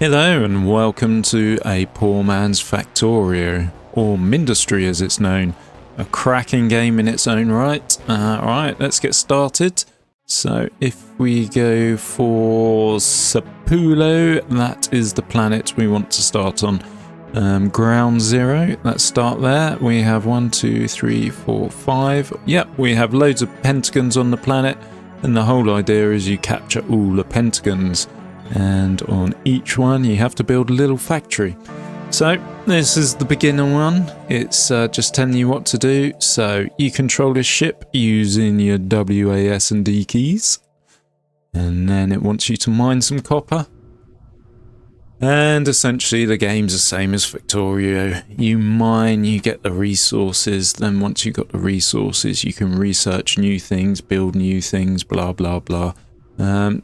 Hello and welcome to A Poor Man's Factorio, or Mindustry as it's known. A cracking game in its own right. Alright, let's get started. So if we go for Sapulo, that is the planet we want to start on. Ground zero, let's start there. We have 1, 2, 3, 4, 5. Yep, we have loads of pentagons on the planet, and the whole idea is you capture all the pentagons. And on each one you have to build a little factory. So this is the beginner one. It's just telling you what to do. So you control this ship using your WAS and D keys, and then it wants you to mine some copper. And essentially the game's the same as Factorio. You mine, you get the resources, then once you've got the resources you can research new things, build new things, blah blah blah.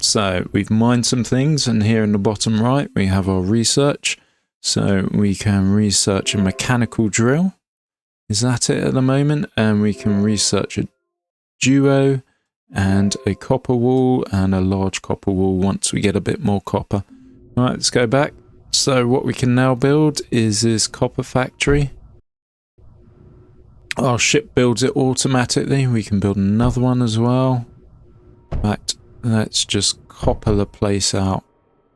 So we've mined some things, and here in the bottom right we have our research. So we can research a mechanical drill. Is that it at the moment? And we can research a duo and a copper wall and a large copper wall once we get a bit more copper. Right, let's go back. So what we can now build is this copper factory. Our ship builds it automatically. We can build another one as well. In fact, let's just copper the place out.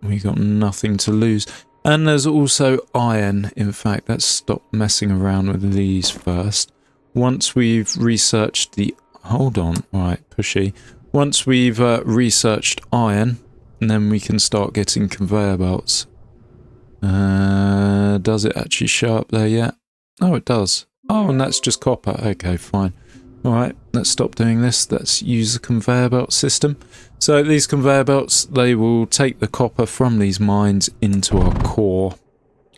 We got nothing to lose. And there's also iron. In fact, let's stop messing around with these first. Once we've researched the... Hold on. Right, pushy. Once we've researched iron, then we can start getting conveyor belts. Does it actually show up there yet? Oh, it does. Oh, and that's just copper. Okay, fine. Alright, let's stop doing this. Let's use the conveyor belt system. So these conveyor belts, they will take the copper from these mines into our core.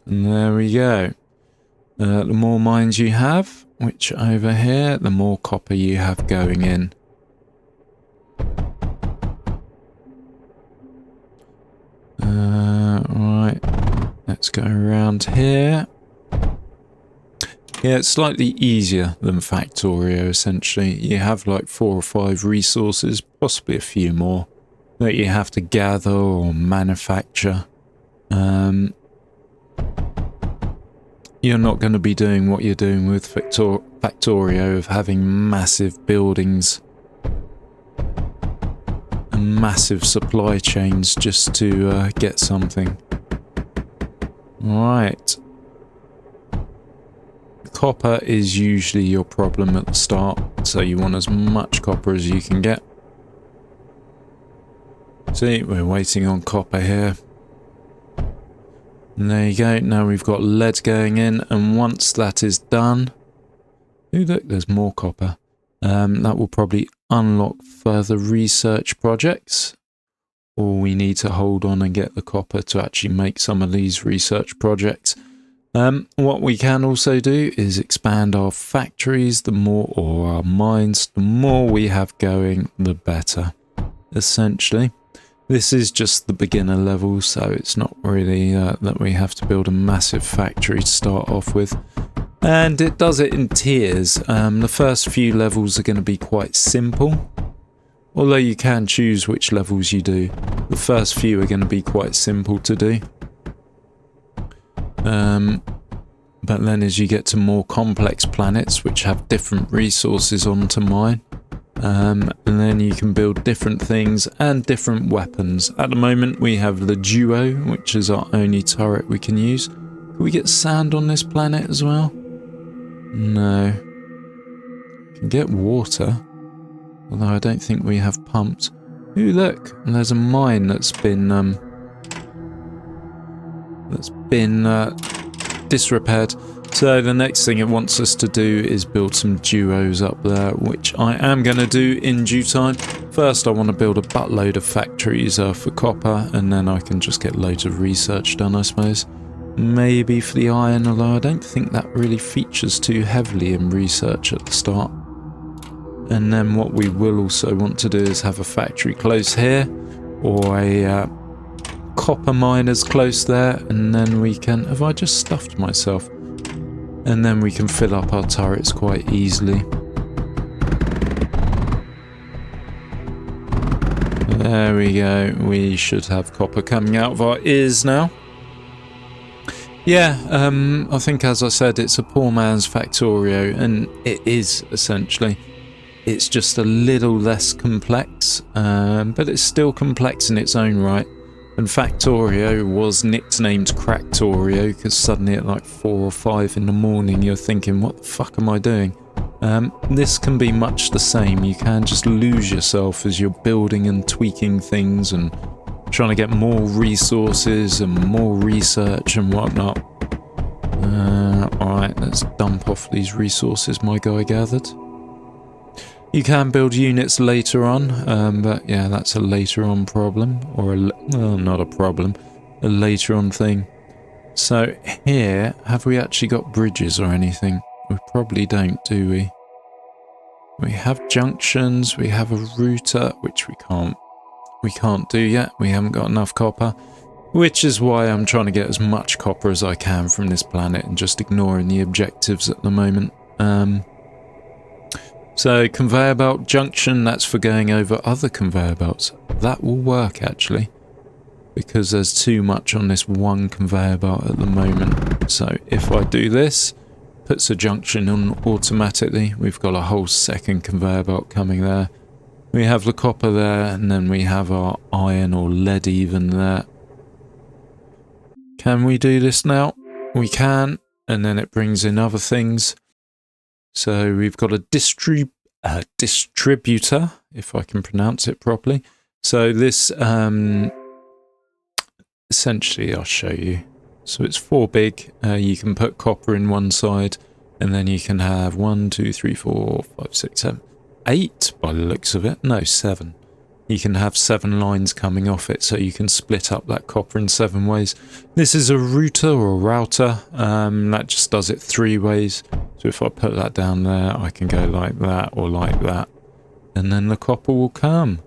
And there we go. The more mines you have, which over here, the more copper you have going in. Right, let's go around here. Yeah, it's slightly easier than Factorio, essentially. You have like 4 or 5 resources, possibly a few more, that you have to gather or manufacture. You're not going to be doing what you're doing with Factorio, of having massive buildings and massive supply chains just to get something. Right. Copper is usually your problem at the start, so you want as much copper as you can get. See, we're waiting on copper here. And there you go, now we've got lead going in, and once that is done... Ooh, look, there's more copper. That will probably unlock further research projects. Or we need to hold on and get the copper to actually make some of these research projects. What we can also do is expand our factories, or our mines. The more we have going, the better, essentially. This is just the beginner level, so it's not really that we have to build a massive factory to start off with. And it does it in tiers. The first few levels are going to be quite simple, although you can choose which levels you do. The first few are going to be quite simple to do. But then as you get to more complex planets which have different resources on to mine, and then you can build different things and different weapons. At the moment we have the duo, which is our only turret we can use. Can we get sand on this planet as well? No. We can get water, although I don't think we have pumps. Ooh, look, there's a mine that's been disrepaired. So the next thing it wants us to do is build some duos up there, which I am going to do in due time. First I want to build a buttload of factories for copper, and then I can just get loads of research done, I suppose. Maybe for the iron, although I don't think that really features too heavily in research at the start. And then what we will also want to do is have a factory close here, or a copper miners close there, and then we can... Have I just stuffed myself? And then we can fill up our turrets quite easily. There we go. We should have copper coming out of our ears now. Yeah, I think as I said, it's a poor man's Factorio, and it is essentially. It's just a little less complex, but it's still complex in its own right. And Factorio was nicknamed Cracktorio because suddenly at like 4 or 5 in the morning you're thinking, what the fuck am I doing? This can be much the same. You can just lose yourself as you're building and tweaking things and trying to get more resources and more research and whatnot. Alright, let's dump off these resources my guy gathered. You can build units later on, but yeah, that's a later on problem, or well, not a problem, a later on thing. So here, have we actually got bridges or anything? We probably don't, do we? We have junctions, we have a router, which we can't do yet. We haven't got enough copper, which is why I'm trying to get as much copper as I can from this planet and just ignoring the objectives at the moment. So conveyor belt junction, that's for going over other conveyor belts. That will work actually, because there's too much on this one conveyor belt at the moment. So if I do this, puts a junction on automatically. We've got a whole second conveyor belt coming there. We have the copper there, and then we have our iron or lead even there. Can we do this now? We can, and then it brings in other things. So we've got a distributor, if I can pronounce it properly. So this, essentially, I'll show you. So it's 4 big. You can put copper in one side, and then you can have 1, 2, 3, 4, 5, 6, 7, 8 by the looks of it. No, 7. You can have 7 lines coming off it, so you can split up that copper in 7 ways. This is a router or router. That just does it 3 ways. So if I put that down there, I can go like that or like that. And then the copper will come.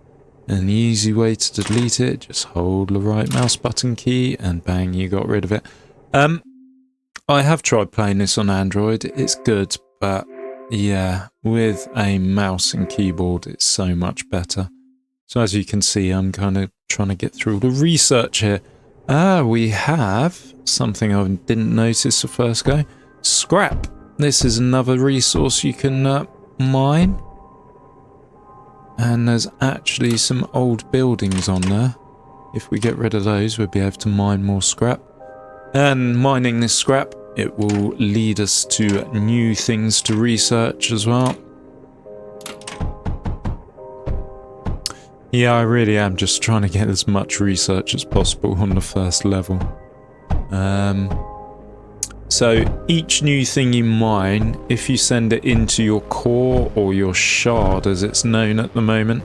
And the easy way to delete it, just hold the right mouse button key and bang, you got rid of it. I have tried playing this on Android. It's good, but yeah, with a mouse and keyboard, it's so much better. So as you can see, I'm kind of trying to get through all the research here. We have something I didn't notice the first go. Scrap. This is another resource you can mine. And there's actually some old buildings on there. If we get rid of those, we'll be able to mine more scrap. And mining this scrap, it will lead us to new things to research as well. Yeah, I really am just trying to get as much research as possible on the first level. So each new thing you mine, if you send it into your core or your shard as it's known at the moment,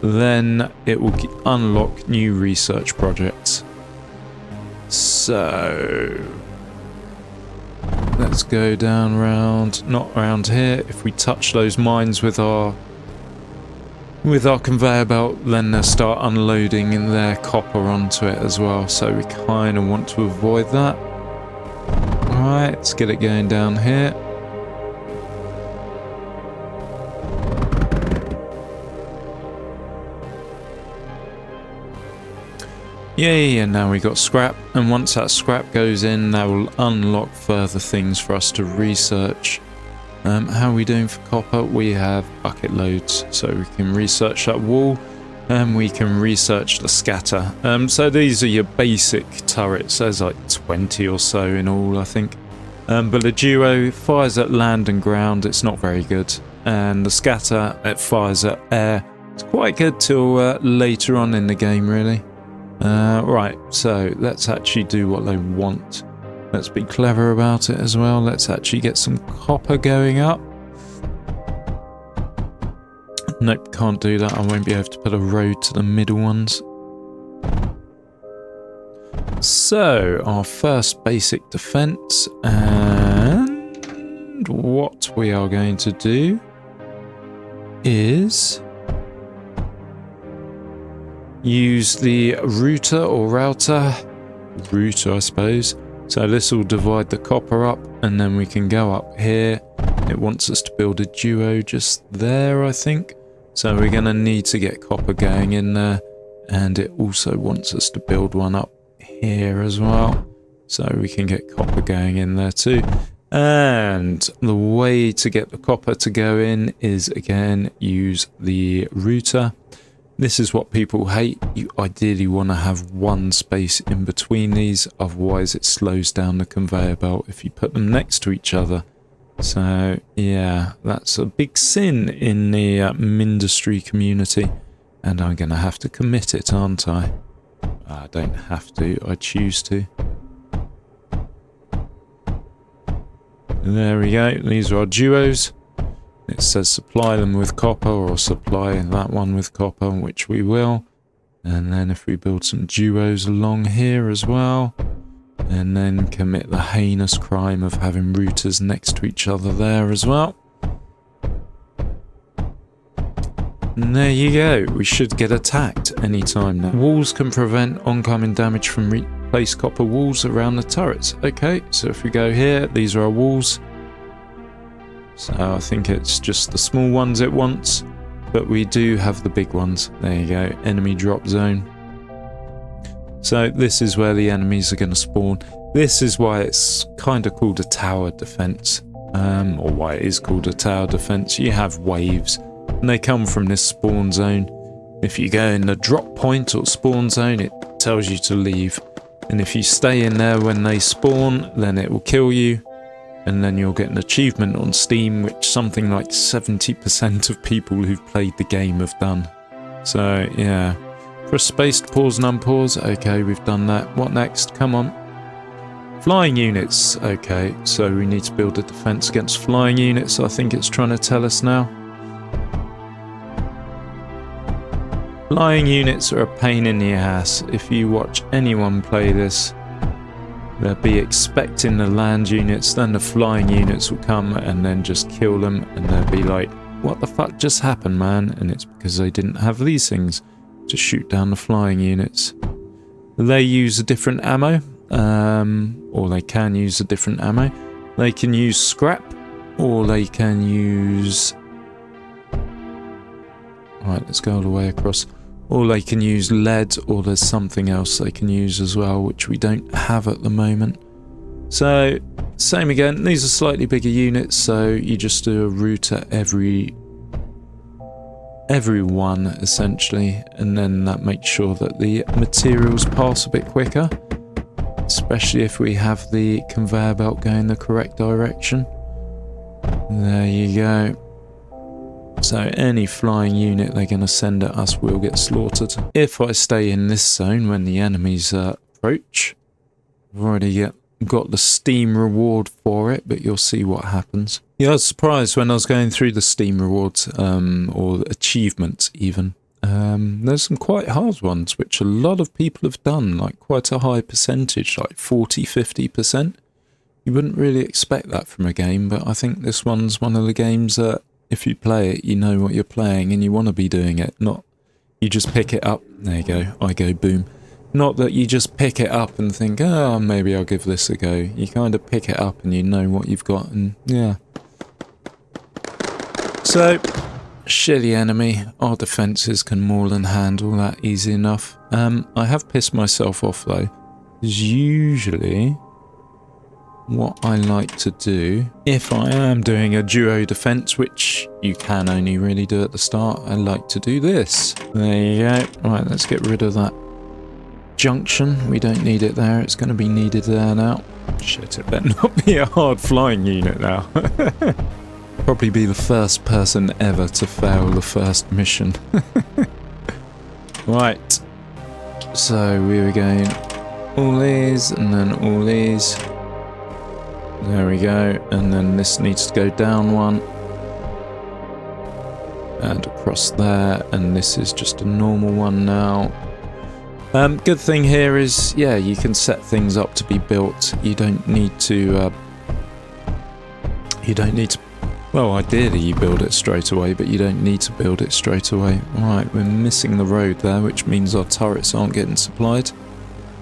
then it will unlock new research projects. So let's go down round, not around here. If we touch those mines with our conveyor belt, then they'll start unloading in their copper onto it as well. So we kind of want to avoid that. Alright, let's get it going down here. Yay, and now we got scrap. And once that scrap goes in, that will unlock further things for us to research. How are we doing for copper? We have bucket loads, so we can research that wall. And we can research the scatter. So these are your basic turrets. There's like 20 or so in all, I think. But the duo fires at land and ground. It's not very good. And the scatter, it fires at air. It's quite good till later on in the game, really. Right, so let's actually do what they want. Let's be clever about it as well. Let's actually get some copper going up. Nope, can't do that. I won't be able to put a road to the middle ones. So, our first basic defense, and what we are going to do is use the router or router, I suppose. So this will divide the copper up, and then we can go up here. It wants us to build a duo just there, I think. So we're going to need to get copper going in there, and it also wants us to build one up here as well. So we can get copper going in there too. And the way to get the copper to go in is, again, use the router. This is what people hate. You ideally want to have one space in between these, otherwise it slows down the conveyor belt if you put them next to each other. So yeah, that's a big sin in the Mindustry community, and I'm going to have to commit it, aren't I? I don't have to, I choose to. There we go, these are our duos. It says supply them with copper, or supply that one with copper, which we will. And then if we build some duos along here as well, and then commit the heinous crime of having routers next to each other there as well. And there you go, we should get attacked anytime now. Walls can prevent oncoming damage from replace copper walls around the turrets. Okay, so if we go here, these are our walls. So I think it's just the small ones it wants, but we do have the big ones. There you go, enemy drop zone. So this is where the enemies are going to spawn. This is why it's kind of called a tower defense, or why it is called a tower defense. You have waves, and they come from this spawn zone. If you go in the drop point or spawn zone, it tells you to leave. And if you stay in there when they spawn, then it will kill you. And then you'll get an achievement on Steam, which something like 70% of people who've played the game have done. So yeah, press space to pause and unpause. Okay, we've done that. What next? Come on. Flying units. Okay, so we need to build a defense against flying units. I think it's trying to tell us now. Flying units are a pain in the ass. If you watch anyone play this, they'll be expecting the land units, then the flying units will come and then just kill them, and they'll be like, what the fuck just happened, man? And it's because they didn't have these things to shoot down the flying units. They use a different ammo, or they can use a different ammo. They can use scrap, or they can use... Right, let's go all the way across. Or they can use lead, or there's something else they can use as well, which we don't have at the moment. So, same again, these are slightly bigger units, so you just do a router every one, essentially, and then that makes sure that the materials pass a bit quicker, especially if we have the conveyor belt going the correct direction. There you go. So any flying unit they're going to send at us will get slaughtered. If I stay in this zone when the enemies approach, I've already got the Steam reward for it, but you'll see what happens. Yeah, I was surprised when I was going through the Steam rewards, or achievements even. There's some quite hard ones, which a lot of people have done, like quite a high percentage, like 40–50%. You wouldn't really expect that from a game, but I think this one's one of the games that if you play it, you know what you're playing and you want to be doing it. Not you just pick it up. There you go. I go boom. Not that you just pick it up and think, oh, maybe I'll give this a go. You kind of pick it up and you know what you've got, and yeah. So, shitty enemy. Our defences can more than handle that easy enough. I have pissed myself off though. Because usually what I like to do, if I am doing a duo defense, which you can only really do at the start, I like to do this. There you go. Right, let's get rid of that junction. We don't need it there. It's going to be needed there now. Shit, it better not be a hard flying unit now. Probably be the first person ever to fail the first mission. Right. So we were going all these and then all these. There we go, and then this needs to go down one and across there, and this is just a normal one now. Good thing here is, yeah, you can set things up to be built. You don't need to well, ideally you build it straight away, but you don't need to build it straight away. Right, we're missing the road there, which means our turrets aren't getting supplied.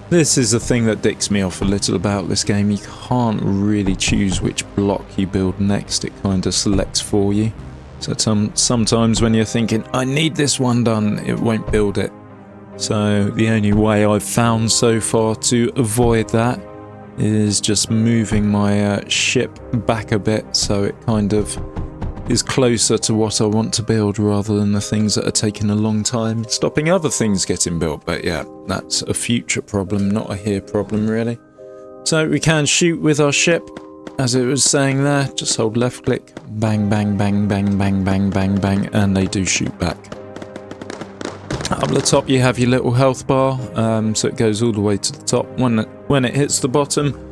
This is the thing that dicks me off a little about this game. You can't really choose which block you build next. It kind of selects for you. So sometimes when you're thinking, I need this one done, it won't build it. So the only way I've found so far to avoid that is just moving my ship back a bit so it kind of is closer to what I want to build rather than the things that are taking a long time, stopping other things getting built. But yeah, that's a future problem, not a here problem really. So we can shoot with our ship, as it was saying there. Just hold left click, bang, bang, bang, bang, bang, bang, bang, bang, and they do shoot back. Up the top you have your little health bar, so it goes all the way to the top. When it hits the bottom,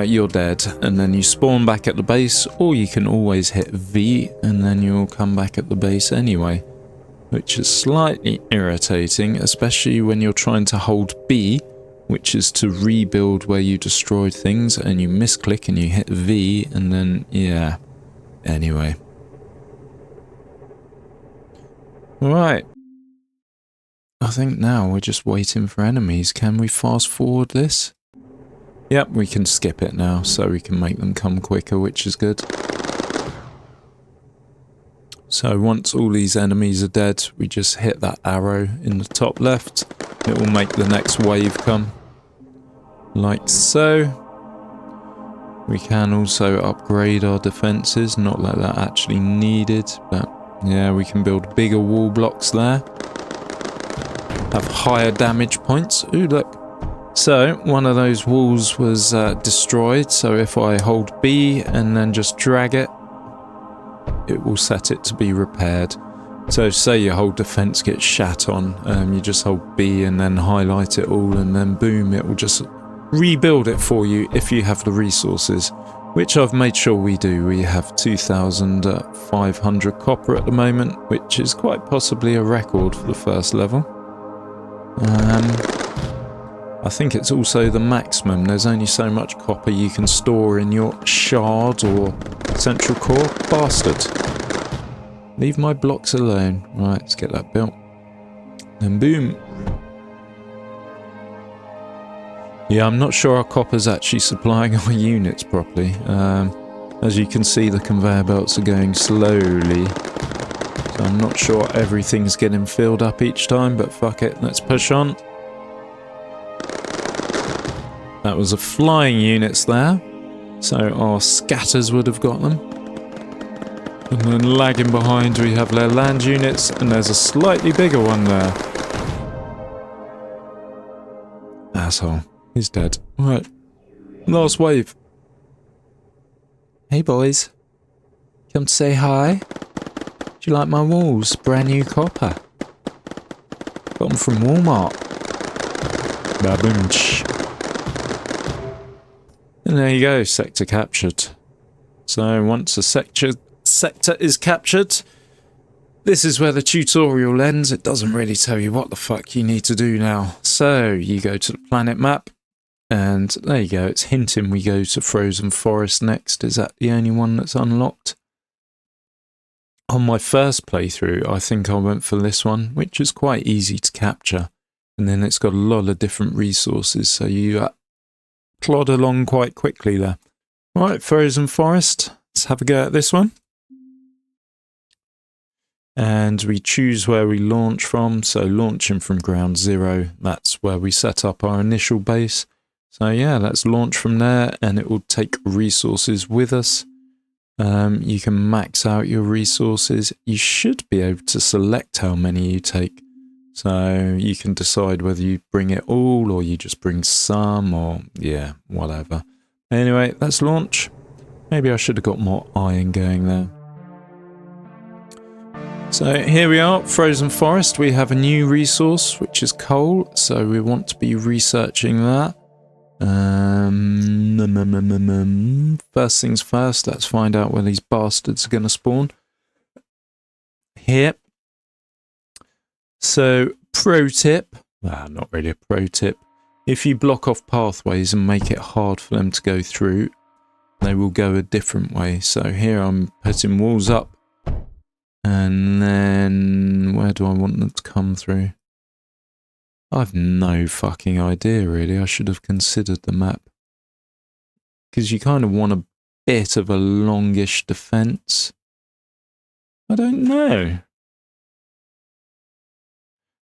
you're dead, and then you spawn back at the base, or you can always hit V and then you'll come back at the base anyway, which is slightly irritating, especially when you're trying to hold B, which is to rebuild where you destroyed things, and you misclick and you hit V, and then yeah, anyway. Alright, I think now we're just waiting for enemies. Can we fast forward this? Yep, we can skip it now, so we can make them come quicker, which is good. So once all these enemies are dead, we just hit that arrow in the top left. It will make the next wave come. Like so. We can also upgrade our defences, not that that actually needed, but yeah, we can build bigger wall blocks there. Have higher damage points. Ooh, look. So, one of those walls was destroyed, so if I hold B and then just drag it, it will set it to be repaired. So, say your whole defense gets shat on, you just hold B and then highlight it all, and then boom, it will just rebuild it for you if you have the resources, which I've made sure we do. We have 2,500 copper at the moment, which is quite possibly a record for the first level. I think it's also the maximum. There's only so much copper you can store in your shard or central core. Bastard. Leave my blocks alone. Right, let's get that built. And boom. Yeah, I'm not sure our copper's actually supplying our units properly. As you can see, the conveyor belts are going slowly. So I'm not sure everything's getting filled up each time, but fuck it, let's push on. That was a flying units there, so our scatters would have got them. And then lagging behind we have their land units, and there's a slightly bigger one there. Asshole, he's dead. Right, last wave. Hey boys, come to say hi? Do you like my walls? Brand new copper. Got them from Walmart. Baboonch. And there you go, sector captured. So once a sector is captured, this is where the tutorial ends. It doesn't really tell you what the fuck you need to do now. So you go to the planet map, and there you go. It's hinting we go to Frozen Forest next. Is that the only one that's unlocked? On my first playthrough, I think I went for this one, which is quite easy to capture. And then it's got a lot of different resources, so you plod along quite quickly there. Right, Frozen Forest. Let's have a go at this one. And we choose where we launch from. So launching from ground zero, that's where we set up our initial base. So yeah, let's launch from there, and it will take resources with us. You can max out your resources. You should be able to select how many you take. So you can decide whether you bring it all or you just bring some, or yeah, whatever. Anyway, let's launch. Maybe I should have got more iron going there. So here we are, Frozen Forest. We have a new resource, which is coal. So we want to be researching that. First things first, let's find out where these bastards are going to spawn. Here. So, pro tip, not really a pro tip, if you block off pathways and make it hard for them to go through, they will go a different way. So here I'm putting walls up, and then where do I want them to come through? I've no fucking idea really. I should have considered the map. Because you kind of want a bit of a longish defense. I don't know.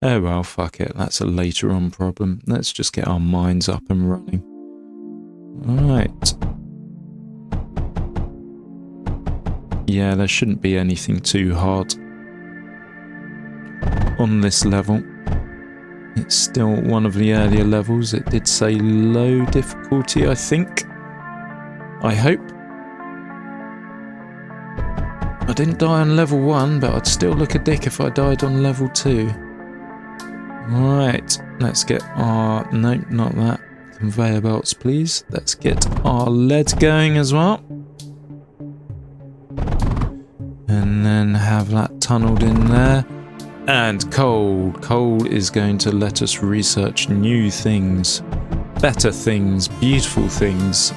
Oh well, fuck it. That's a later on problem. Let's just get our mines up and running. Right. Yeah, there shouldn't be anything too hard on this level. It's still one of the earlier levels. It did say low difficulty, I think. I hope. I didn't die on level 1, but I'd still look a dick if I died on level 2. Right, let's get our... Nope, not that. Conveyor belts, please. Let's get our lead going as well. And then have that tunneled in there. And coal. Coal is going to let us research new things. Better things, beautiful things.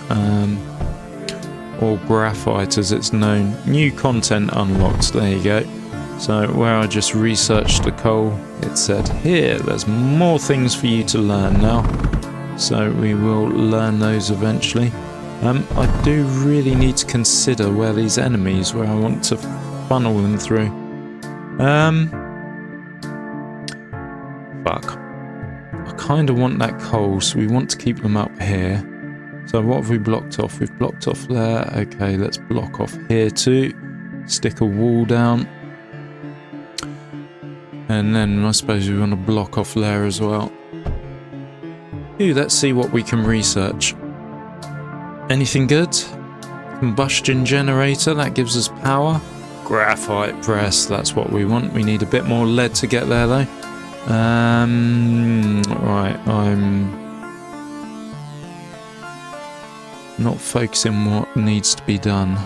Or graphite as it's known. New content unlocked, there you go. So where I just researched the coal, it said here, there's more things for you to learn now. So we will learn those eventually. I do really need to consider where these enemies, where I want to funnel them through. Fuck. I kind of want that coal, so we want to keep them up here. So what have we blocked off? We've blocked off there. Okay, let's block off here too. Stick a wall down. And then I suppose we want to block off there as well. Ooh, let's see what we can research. Anything good? Combustion generator, that gives us power. Graphite press, that's what we want. We need a bit more lead to get there though. Right, I'm not focusing on what needs to be done.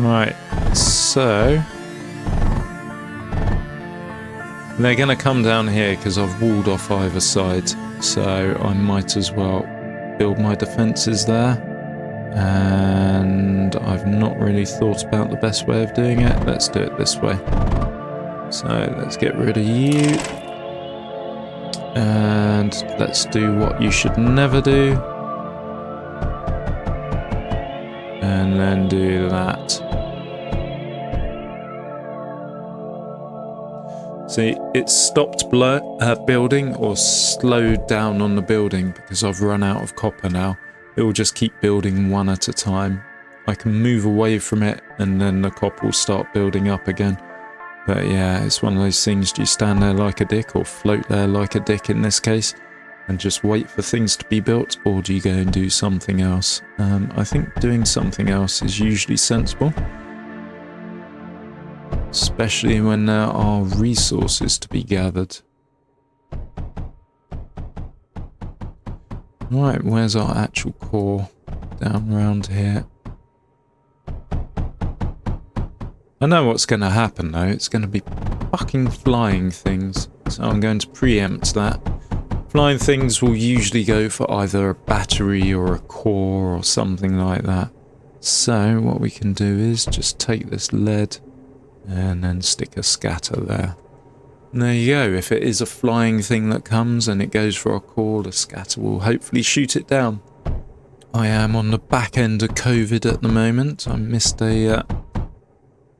Right, so they're going to come down here because I've walled off either side, so I might as well build my defences there. And I've not really thought about the best way of doing it. Let's do it this way. So let's get rid of you. And let's do what you should never do. And then do that. See, it stopped building or slowed down on the building because I've run out of copper now. It will just keep building one at a time. I can move away from it and then the copper will start building up again. But yeah, it's one of those things, do you stand there like a dick or float there like a dick in this case and just wait for things to be built, or do you go and do something else? I think doing something else is usually sensible. Especially when there are resources to be gathered. Right, where's our actual core? Down around here. I know what's going to happen though, it's going to be fucking flying things. So I'm going to preempt that. Flying things will usually go for either a battery or a core or something like that. So what we can do is just take this lead and then stick a scatter there. And there you go, if it is a flying thing that comes and it goes for a core, the scatter will hopefully shoot it down. I am on the back end of COVID at the moment. I missed a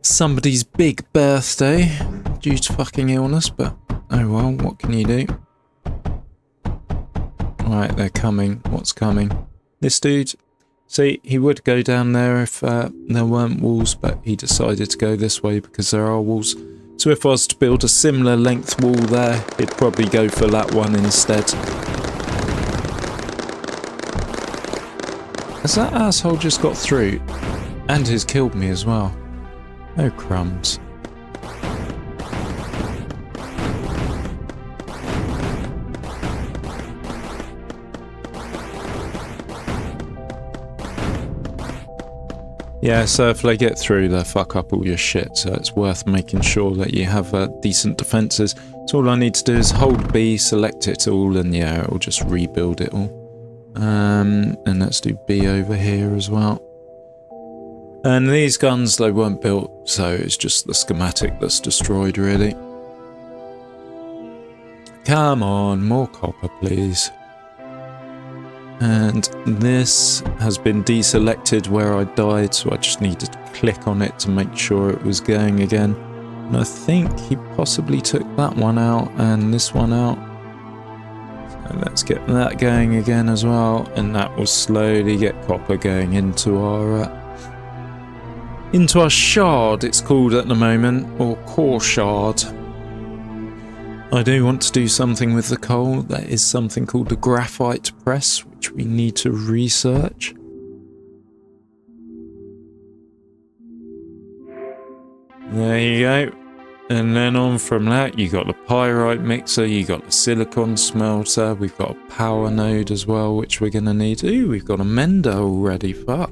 somebody's big birthday due to fucking illness, but oh well, what can you do? Right, they're coming. What's coming? This dude. See, he would go down there if there weren't walls, but he decided to go this way because there are walls. So if I was to build a similar length wall there, he'd probably go for that one instead. Has that asshole just got through? And has killed me as well. Oh crumbs. Yeah, so if they get through, they'll fuck up all your shit, so it's worth making sure that you have decent defences. So all I need to do is hold B, select it all, and yeah, it'll just rebuild it all. And let's do B over here as well. And these guns, they weren't built, so it's just the schematic that's destroyed, really. Come on, more copper, please. And this has been deselected where I died, so I just needed to click on it to make sure it was going again. And I think he possibly took that one out and this one out. So let's get that going again as well. And that will slowly get copper going into our shard, it's called at the moment, or core shard. I do want to do something with the coal. There is something called the graphite press, which we need to research. There you go. And then on from that, you got the pyrite mixer, you got the silicon smelter, we've got a power node as well, which we're going to need. Ooh, we've got a mender already, fuck.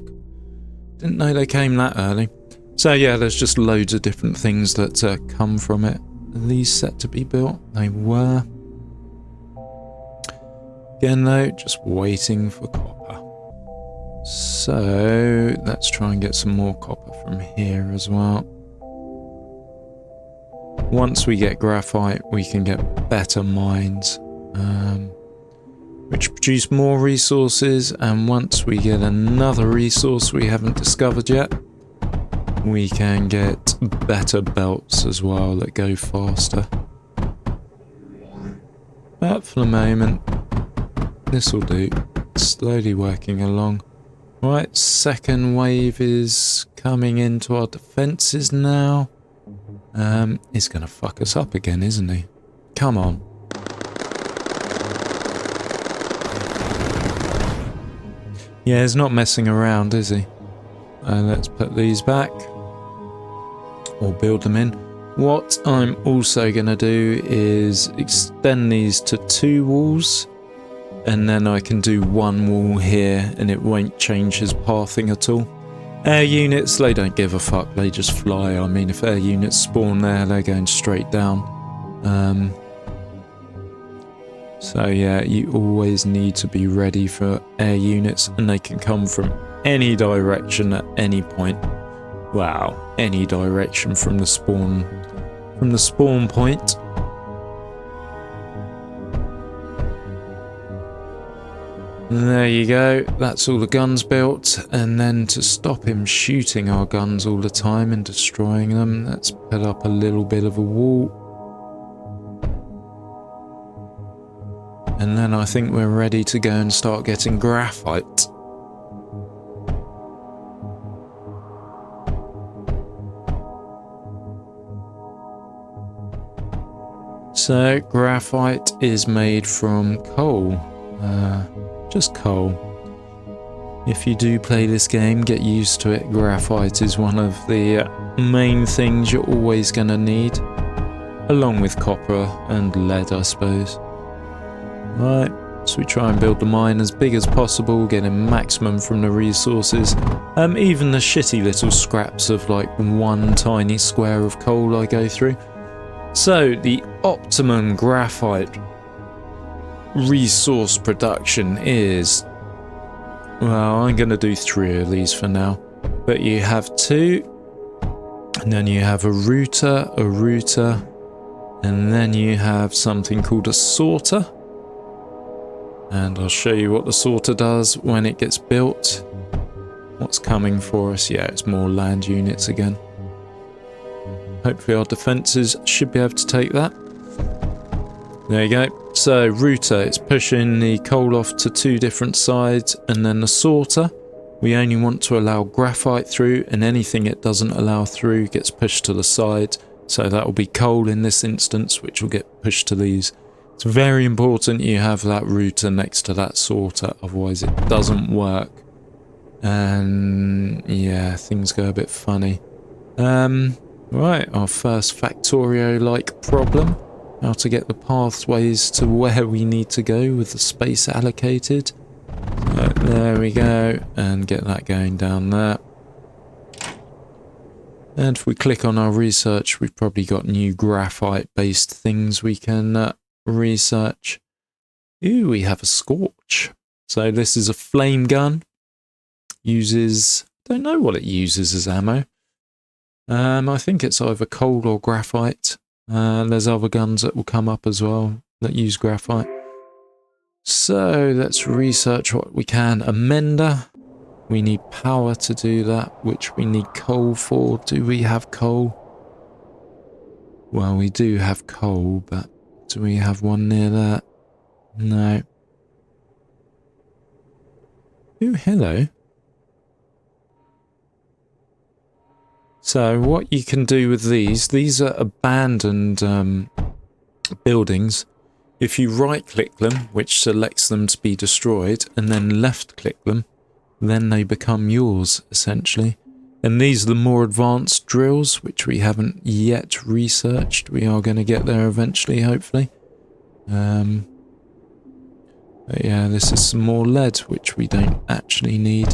Didn't know they came that early. So yeah, there's just loads of different things that come from it. Are these set to be built? They were. Again though, just waiting for copper. So let's try and get some more copper from here as well. Once we get graphite, we can get better mines, which produce more resources, and once we get another resource we haven't discovered yet, we can get better belts as well that go faster. But for the moment, this will do. Slowly working along. Right, second wave is coming into our defences now. He's going to fuck us up again, isn't he? Come on. Yeah, he's not messing around, is he? Let's put these back. Or build them in. What I'm also going to do is extend these to 2 walls. And then I can do 1 wall here and it won't change his pathing at all. Air units, they don't give a fuck, they just fly. I mean, if air units spawn there, they're going straight down. So yeah, you always need to be ready for air units, and they can come from any direction at any point. Wow, any direction from the spawn point. There you go, that's all the guns built, and then to stop him shooting our guns all the time and destroying them, let's put up a little bit of a wall. And then I think we're ready to go and start getting graphite. So graphite is made from coal. Just coal. If you do play this game, get used to it. Graphite is one of the main things you're always going to need, along with copper and lead, I suppose. Right, so we try and build the mine as big as possible, getting maximum from the resources. Even the shitty little scraps of like 1 tiny square of coal I go through. So the optimum graphite resource production is, well, I'm going to do 3 of these for now, but you have 2, and then you have a router, and then you have something called a sorter, and I'll show you what the sorter does when it gets built. What's coming for us? Yeah, it's more land units again. Hopefully our defences should be able to take that. There you go. So router, it's pushing the coal off to 2 different sides, and then the sorter, we only want to allow graphite through, and anything it doesn't allow through gets pushed to the side. So that will be coal in this instance, which will get pushed to these. It's very important you have that router next to that sorter, otherwise it doesn't work. And yeah, things go a bit funny. Right, our first Factorio-like problem. How to get the pathways to where we need to go with the space allocated. So there we go, and get that going down there. And if we click on our research, we've probably got new graphite-based things we can research. Ooh, we have a scorch. So this is a flame gun. Uses, don't know what it uses as ammo. I think it's either coal or graphite. There's other guns that will come up as well that use graphite. So let's research what we can. A mender. We need power to do that, which we need coal for. Do we have coal? Well, we do have coal, but do we have one near that? No. Ooh, hello. So what you can do with these are abandoned buildings. If you right click them, which selects them to be destroyed, and then left click them, then they become yours, essentially. And these are the more advanced drills, which we haven't yet researched. We are going to get there eventually, hopefully. But yeah, this is some more lead, which we don't actually need.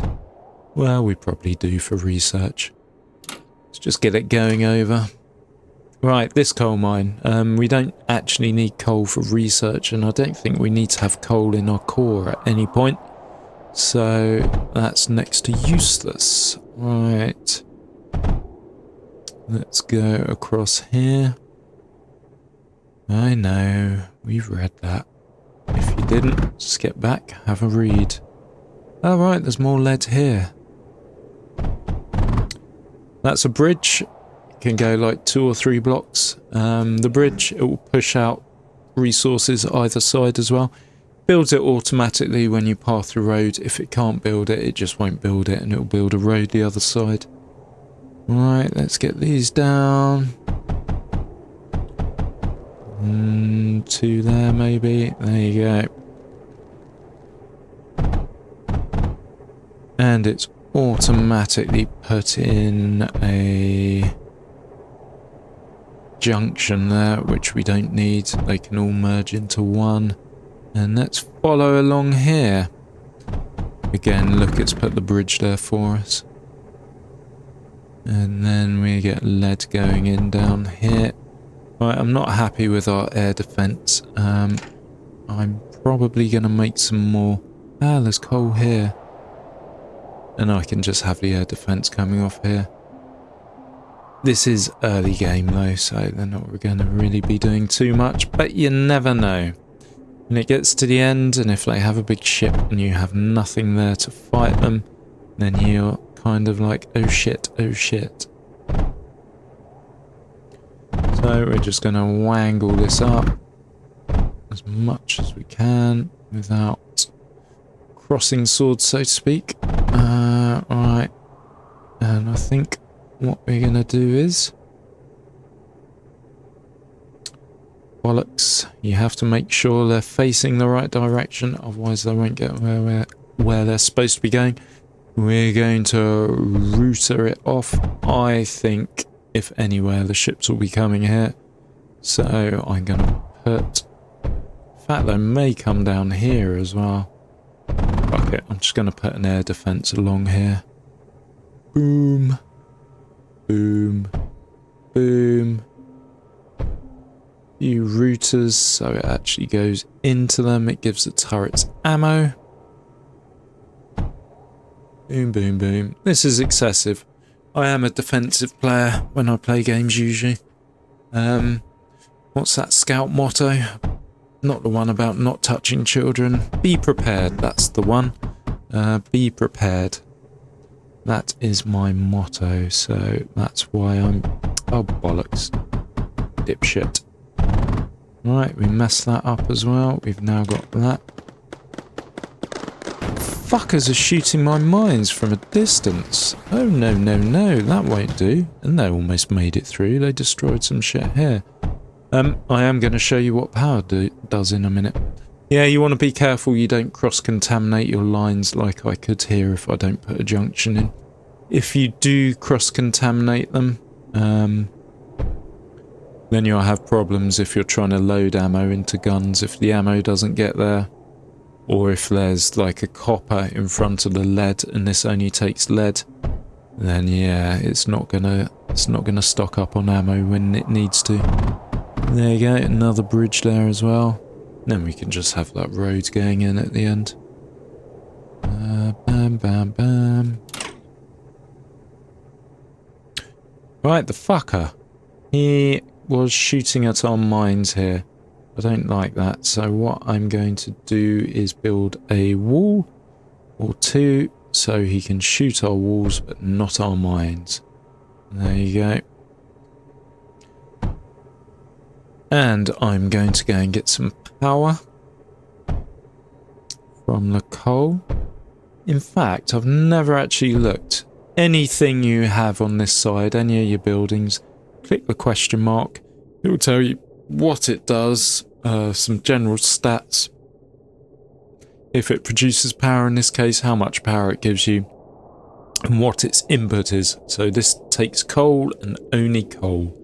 Well, we probably do for research. Let's just get it going over. Right, this coal mine. We don't actually need coal for research, and I don't think we need to have coal in our core at any point. So that's next to useless. Right. Let's go across here. I know, we've read that. If you didn't, just get back, have a read. Oh right, there's more lead here. That's a bridge. It can go like 2 or 3 blocks. The bridge, it will push out resources either side as well. Builds it automatically when you pass the road. If it can't build it, it just won't build it, and it'll build a road the other side. Right, let's get these down. 2 there maybe. There you go. And it's automatically put in a junction there, which we don't need. They can all merge into one. And let's follow along here. Again, look, it's put the bridge there for us. And then we get lead going in down here. Right, I'm not happy with our air defense. I'm probably going to make some more. Ah, there's coal here. And I can just have the air defense coming off here. This is early game though, so they're not going to really be doing too much, but you never know. When it gets to the end, and if they have a big ship and you have nothing there to fight them, then you're kind of like, oh shit, oh shit. So we're just going to wangle this up as much as we can without crossing swords, so to speak. Right, and I think what we're going to do is... bollocks, you have to make sure they're facing the right direction, otherwise they won't get where they're supposed to be going. We're going to router it off. I think, if anywhere, the ships will be coming here. So I'm going to put... in fact, they may come down here as well. Fuck it, I'm just going to put an air defense along here. Boom. Boom. Boom. Few routers, so it actually goes into them. It gives the turrets ammo. Boom, boom, boom. This is excessive. I am a defensive player when I play games usually. What's that scout motto? Not the one about not touching children. Be prepared, that's the one. Be prepared. That is my motto, so that's why I'm... oh, bollocks. Dipshit. Right, we messed that up as well. We've now got that. Fuckers are shooting my mines from a distance. Oh, no, no, no. That won't do. And they almost made it through. They destroyed some shit here. I am going to show you what power does in a minute. Yeah, you want to be careful you don't cross-contaminate your lines like I could here if I don't put a junction in. If you do cross-contaminate them, then you'll have problems if you're trying to load ammo into guns, if the ammo doesn't get there. Or if there's like a copper in front of the lead and this only takes lead, then yeah, it's not gonna stock up on ammo when it needs to. There you go, another bridge there as well. Then we can just have that road going in at the end. Bam, bam, bam. Right, the fucker. He was shooting at our mines here. I don't like that, so what I'm going to do is build a wall or 2 so he can shoot our walls but not our mines. There you go. And I'm going to go and get some power from the coal. In fact, I've never actually looked. Anything you have on this side, any of your buildings, click the question mark. It will tell you what it does, some general stats. If it produces power in this case, how much power it gives you, and what its input is. So this takes coal and only coal.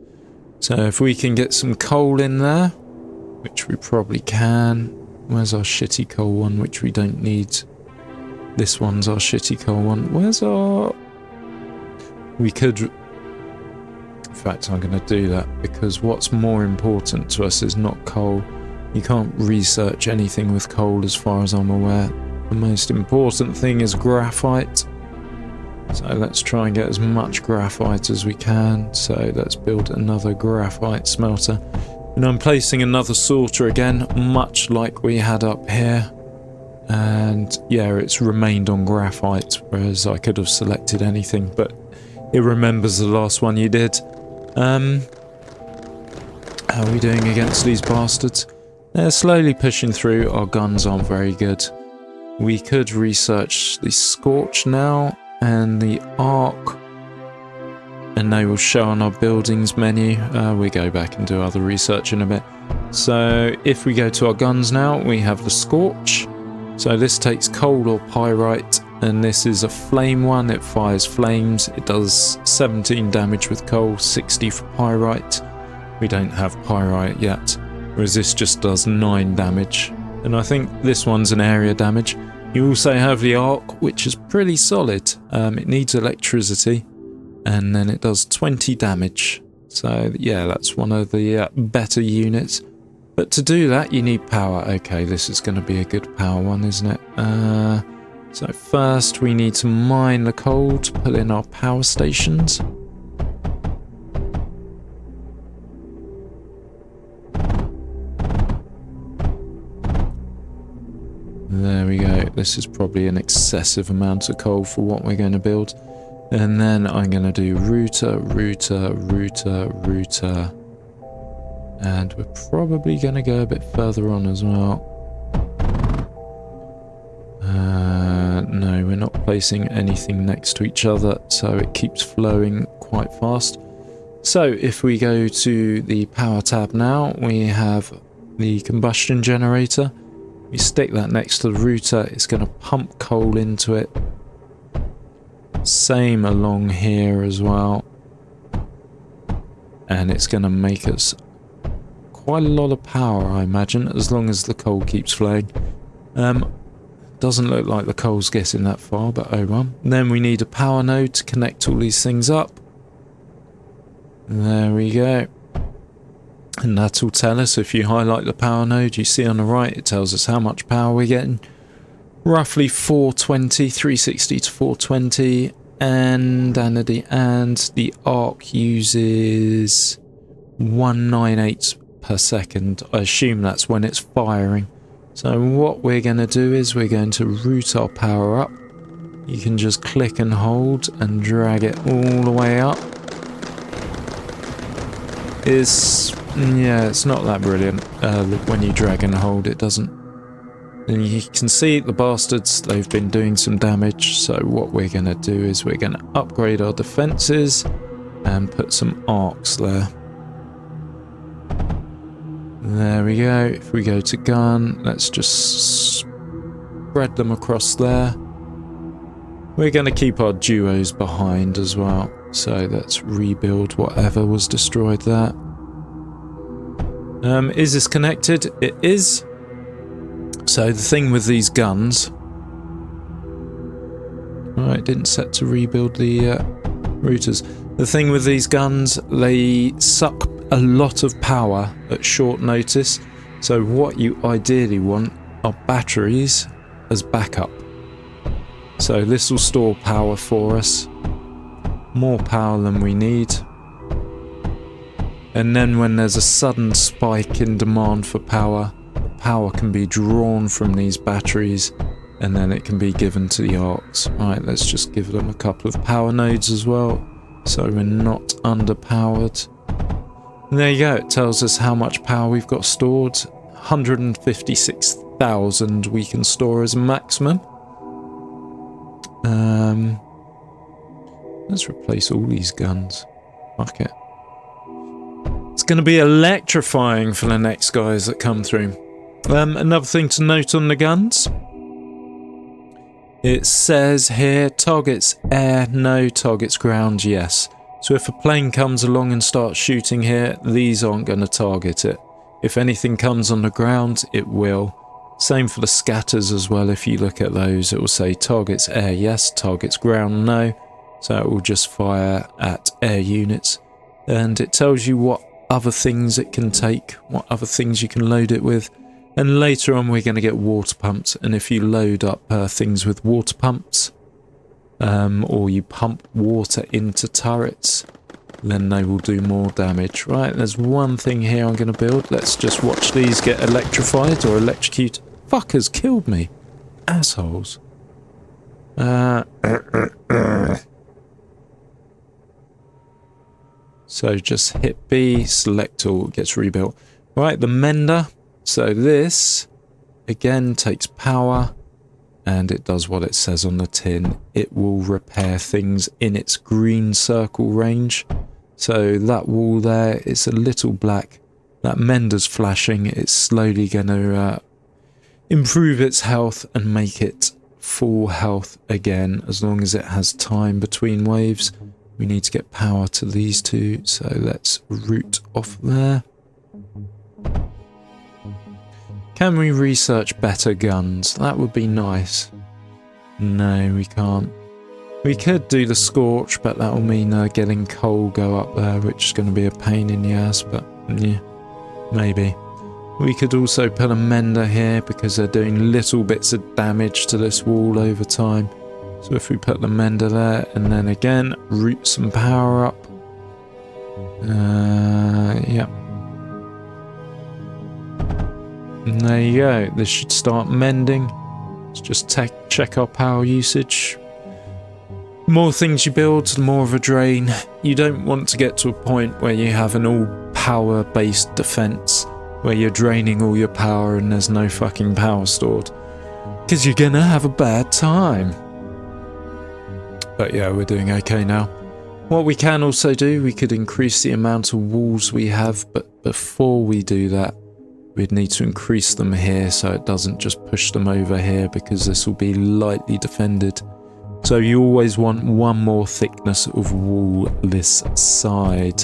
So if we can get some coal in there, which we probably can. Where's our shitty coal one, which we don't need? This one's our shitty coal one. Where's our... We could... In fact, I'm going to do that, because what's more important to us is not coal. You can't research anything with coal as far as I'm aware. The most important thing is graphite. So let's try and get as much graphite as we can. So let's build another graphite smelter. And I'm placing another sorter again, much like we had up here. And yeah, it's remained on graphite, whereas I could have selected anything, but it remembers the last one you did. How are we doing against these bastards? They're slowly pushing through. Our guns aren't very good. We could research the Scorch now and the Arc, and they will show on our buildings menu. We go back and do other research in a bit. So if we go to our guns now, we have the Scorch. So this takes coal or pyrite, and this is a flame one. It fires flames. It does 17 damage with coal, 60 for pyrite. We don't have pyrite yet, whereas this just does 9 damage. And I think this one's an area damage. You also have the Arc, which is pretty solid. It needs electricity, and then it does 20 damage. So yeah, that's one of the better units. But to do that, you need power. Okay, this is going to be a good power one, isn't it? So first we need to mine the coal to put in our power stations. There we go. This is probably an excessive amount of coal for what we're going to build. And then I'm going to do router. And we're probably going to go a bit further on as well. No, we're not placing anything next to each other, so it keeps flowing quite fast. So if we go to the power tab now, we have the combustion generator. We stick that next to the router. It's going to pump coal into it. Same along here as well. And it's going to make us quite a lot of power, I imagine, as long as the coal keeps flowing. Doesn't look like the coal's getting that far, but oh well. And then we need a power node to connect all these things up. There we go. And that will tell us, if you highlight the power node, you see on the right, it tells us how much power we're getting. Roughly 420, 360 to 420. And the Arc uses 198 per second. I assume that's when it's firing. So what we're going to do is we're going to route our power up. You can just click and hold and drag it all the way up. It's not that brilliant. When you drag and hold, it doesn't. And you can see the bastards, they've been doing some damage. So what we're going to do is we're going to upgrade our defenses and put some arcs there. There we go. If we go to gun, let's just spread them across there. We're going to keep our duos behind as well. So let's rebuild whatever was destroyed there. Is this connected? It is. So the thing with these guns... Right, didn't set to rebuild the routers. The thing with these guns, they suck a lot of power at short notice. So what you ideally want are batteries as backup. So this will store power for us. More power than we need. And then when there's a sudden spike in demand for power, power can be drawn from these batteries and then it can be given to the arcs. Right, let's just give them a couple of power nodes as well, so we're not underpowered. And there you go, it tells us how much power we've got stored. 156,000 we can store as a maximum. Let's replace all these guns. Fuck it. It's going to be electrifying for the next guys that come through. Another thing to note on the guns. It says here, targets air, no, targets ground, yes. So if a plane comes along and starts shooting here, these aren't going to target it. If anything comes on the ground, it will. Same for the scatters as well. If you look at those, it will say targets air, yes, targets ground, no. So it will just fire at air units. And it tells you what other things it can take, what other things you can load it with. And later on we're going to get water pumps, and if you load up things with water pumps, or you pump water into turrets, then they will do more damage. Right, there's one thing here I'm going to build. Let's just watch these get electrified or electrocuted. Fuckers killed me. Assholes. So just hit B, select all, gets rebuilt. Right, the mender. So this, again, takes power, and it does what it says on the tin. It will repair things in its green circle range. So that wall there, it's a little black. That mender's flashing. It's slowly going to improve its health and make it full health again, as long as it has time between waves. We need to get power to these two, so let's root off there. Can we research better guns? That would be nice. No, we can't. We could do the Scorch, but that will mean getting coal go up there, which is going to be a pain in the ass, but yeah, maybe. We could also put a mender here, because they're doing little bits of damage to this wall over time. So if we put the mender there, and then again, root some power up. Yeah. And there you go, this should start mending. Let's just check our power usage. The more things you build, the more of a drain. You don't want to get to a point where you have an all power based defense, where you're draining all your power and there's no fucking power stored, because you're gonna have a bad time. But yeah, we're doing okay now. What we can also do, we could increase the amount of walls we have, but before we do that, we'd need to increase them here so it doesn't just push them over here, because this will be lightly defended. So you always want one more thickness of wall this side,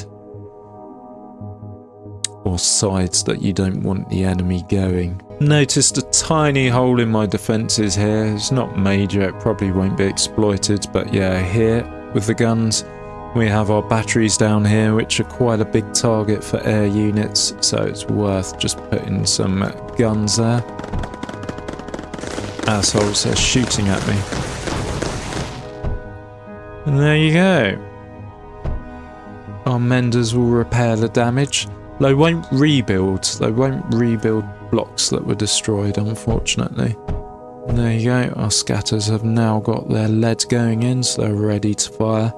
or sides that you don't want the enemy going. Noticed a tiny hole in my defences here. It's not major, it probably won't be exploited, but yeah, here with the guns we have our batteries down here, which are quite a big target for air units, so it's worth just putting some guns there. Assholes are shooting at me. And there you go. Our menders will repair the damage. They won't rebuild. They won't rebuild blocks that were destroyed, unfortunately. And there you go. Our scatters have now got their lead going in, so they're ready to fire.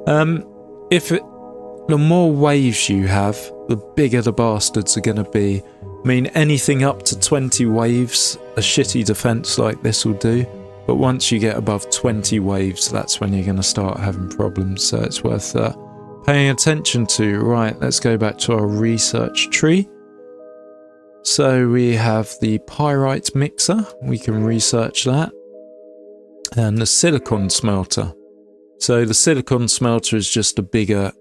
The more waves you have, the bigger the bastards are going to be. I mean, anything up to 20 waves, a shitty defense like this will do. But once you get above 20 waves, that's when you're going to start having problems. So it's worth paying attention to. Right, let's go back to our research tree. So we have the pyrite mixer. We can research that. And the silicon smelter. So the silicon smelter is just a bigger...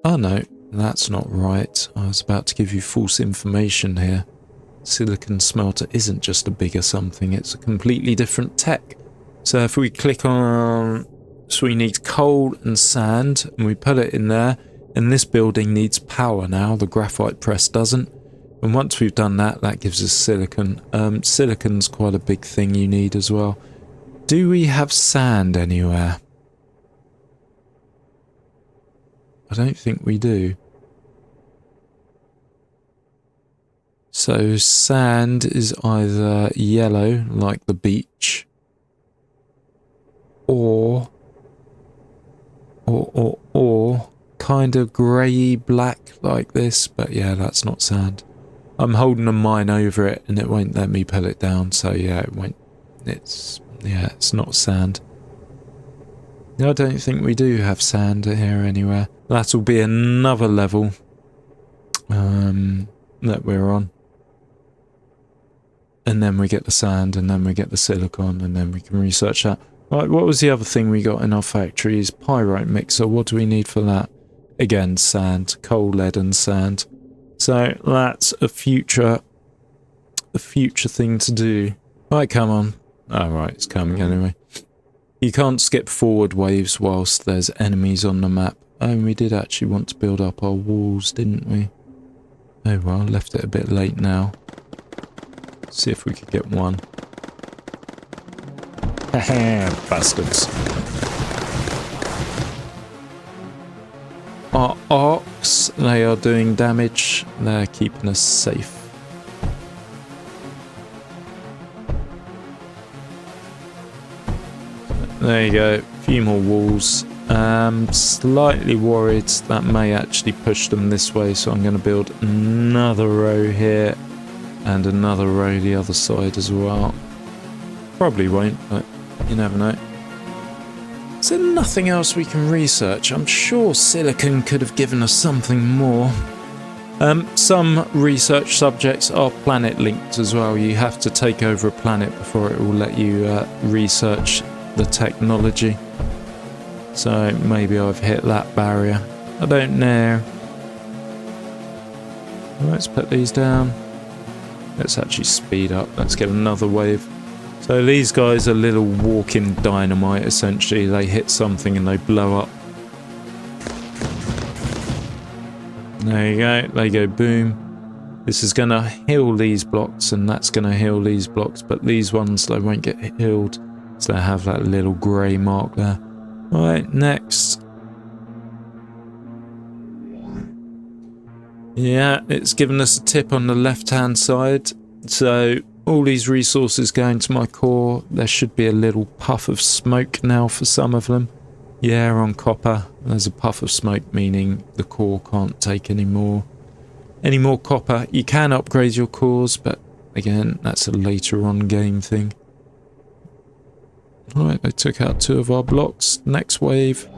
Oh no, that's not right. I was about to give you false information here. Silicon smelter isn't just a bigger something, it's a completely different tech. So if we click on... So we need coal and sand, and we put it in there, and this building needs power now, the graphite press doesn't. And once we've done that, that gives us silicon. Silicon's quite a big thing you need as well. Do we have sand anywhere? I don't think we do. So sand is either yellow, like the beach, or kind of grey black like this, but yeah, that's not sand. I'm holding a mine over it and it won't let me pull it down, so yeah, it won't. It's not sand. I don't think we do have sand here anywhere. That'll be another level that we're on. And then we get the sand, and then we get the silicon, and then we can research that. Right, what was the other thing we got in our factories? Pyrite mixer. What do we need for that? Again, sand. Coal, lead, and sand. So that's a future thing to do. Right, come on. Oh, right, it's coming anyway. You can't skip forward waves whilst there's enemies on the map. Oh, and we did actually want to build up our walls, didn't we? Oh well, left it a bit late now. See if we could get one. Haha, bastards. Our arcs, they are doing damage. They're keeping us safe. There you go, a few more walls. Slightly worried that may actually push them this way, so I'm going to build another row here and another row the other side as well. Probably won't, but you never know. Is there nothing else we can research? I'm sure silicon could have given us something more. Some research subjects are planet linked as well. You have to take over a planet before it will let you research the technology. So maybe I've hit that barrier. I don't know. Let's put these down. Let's actually speed up. Let's get another wave. So these guys are little walking dynamite essentially. They hit something and they blow up. There you go. They go boom. This is going to heal these blocks and that's going to heal these blocks. But these ones, they won't get healed. So they have that little grey mark there. Alright, next. Yeah, it's given us a tip on the left-hand side. So all these resources going to my core. There should be a little puff of smoke now for some of them. Yeah, on copper, there's a puff of smoke, meaning the core can't take any more copper. You can upgrade your cores, but again, that's a later on game thing. Right, they took out 2 of our blocks. Next wave.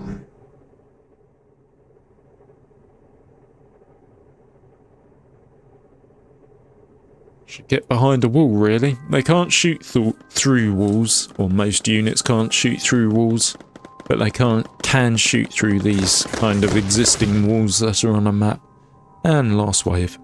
Should get behind a wall, really. They can't shoot through walls, or most units can't shoot through walls, but they can shoot through these kind of existing walls that are on a map. And last wave.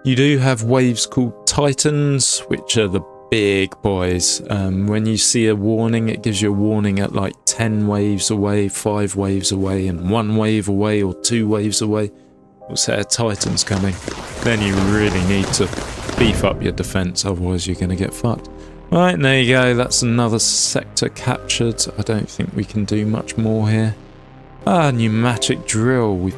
You do have waves called Titans, which are the big boys. When you see a warning, it gives you a warning at like 10 waves away, 5 waves away, and 1 wave away or 2 waves away. We'll say a Titan's coming. Then you really need to beef up your defense, otherwise you're going to get fucked. Right, there you go. That's another sector captured. I don't think we can do much more here. Ah, pneumatic drill.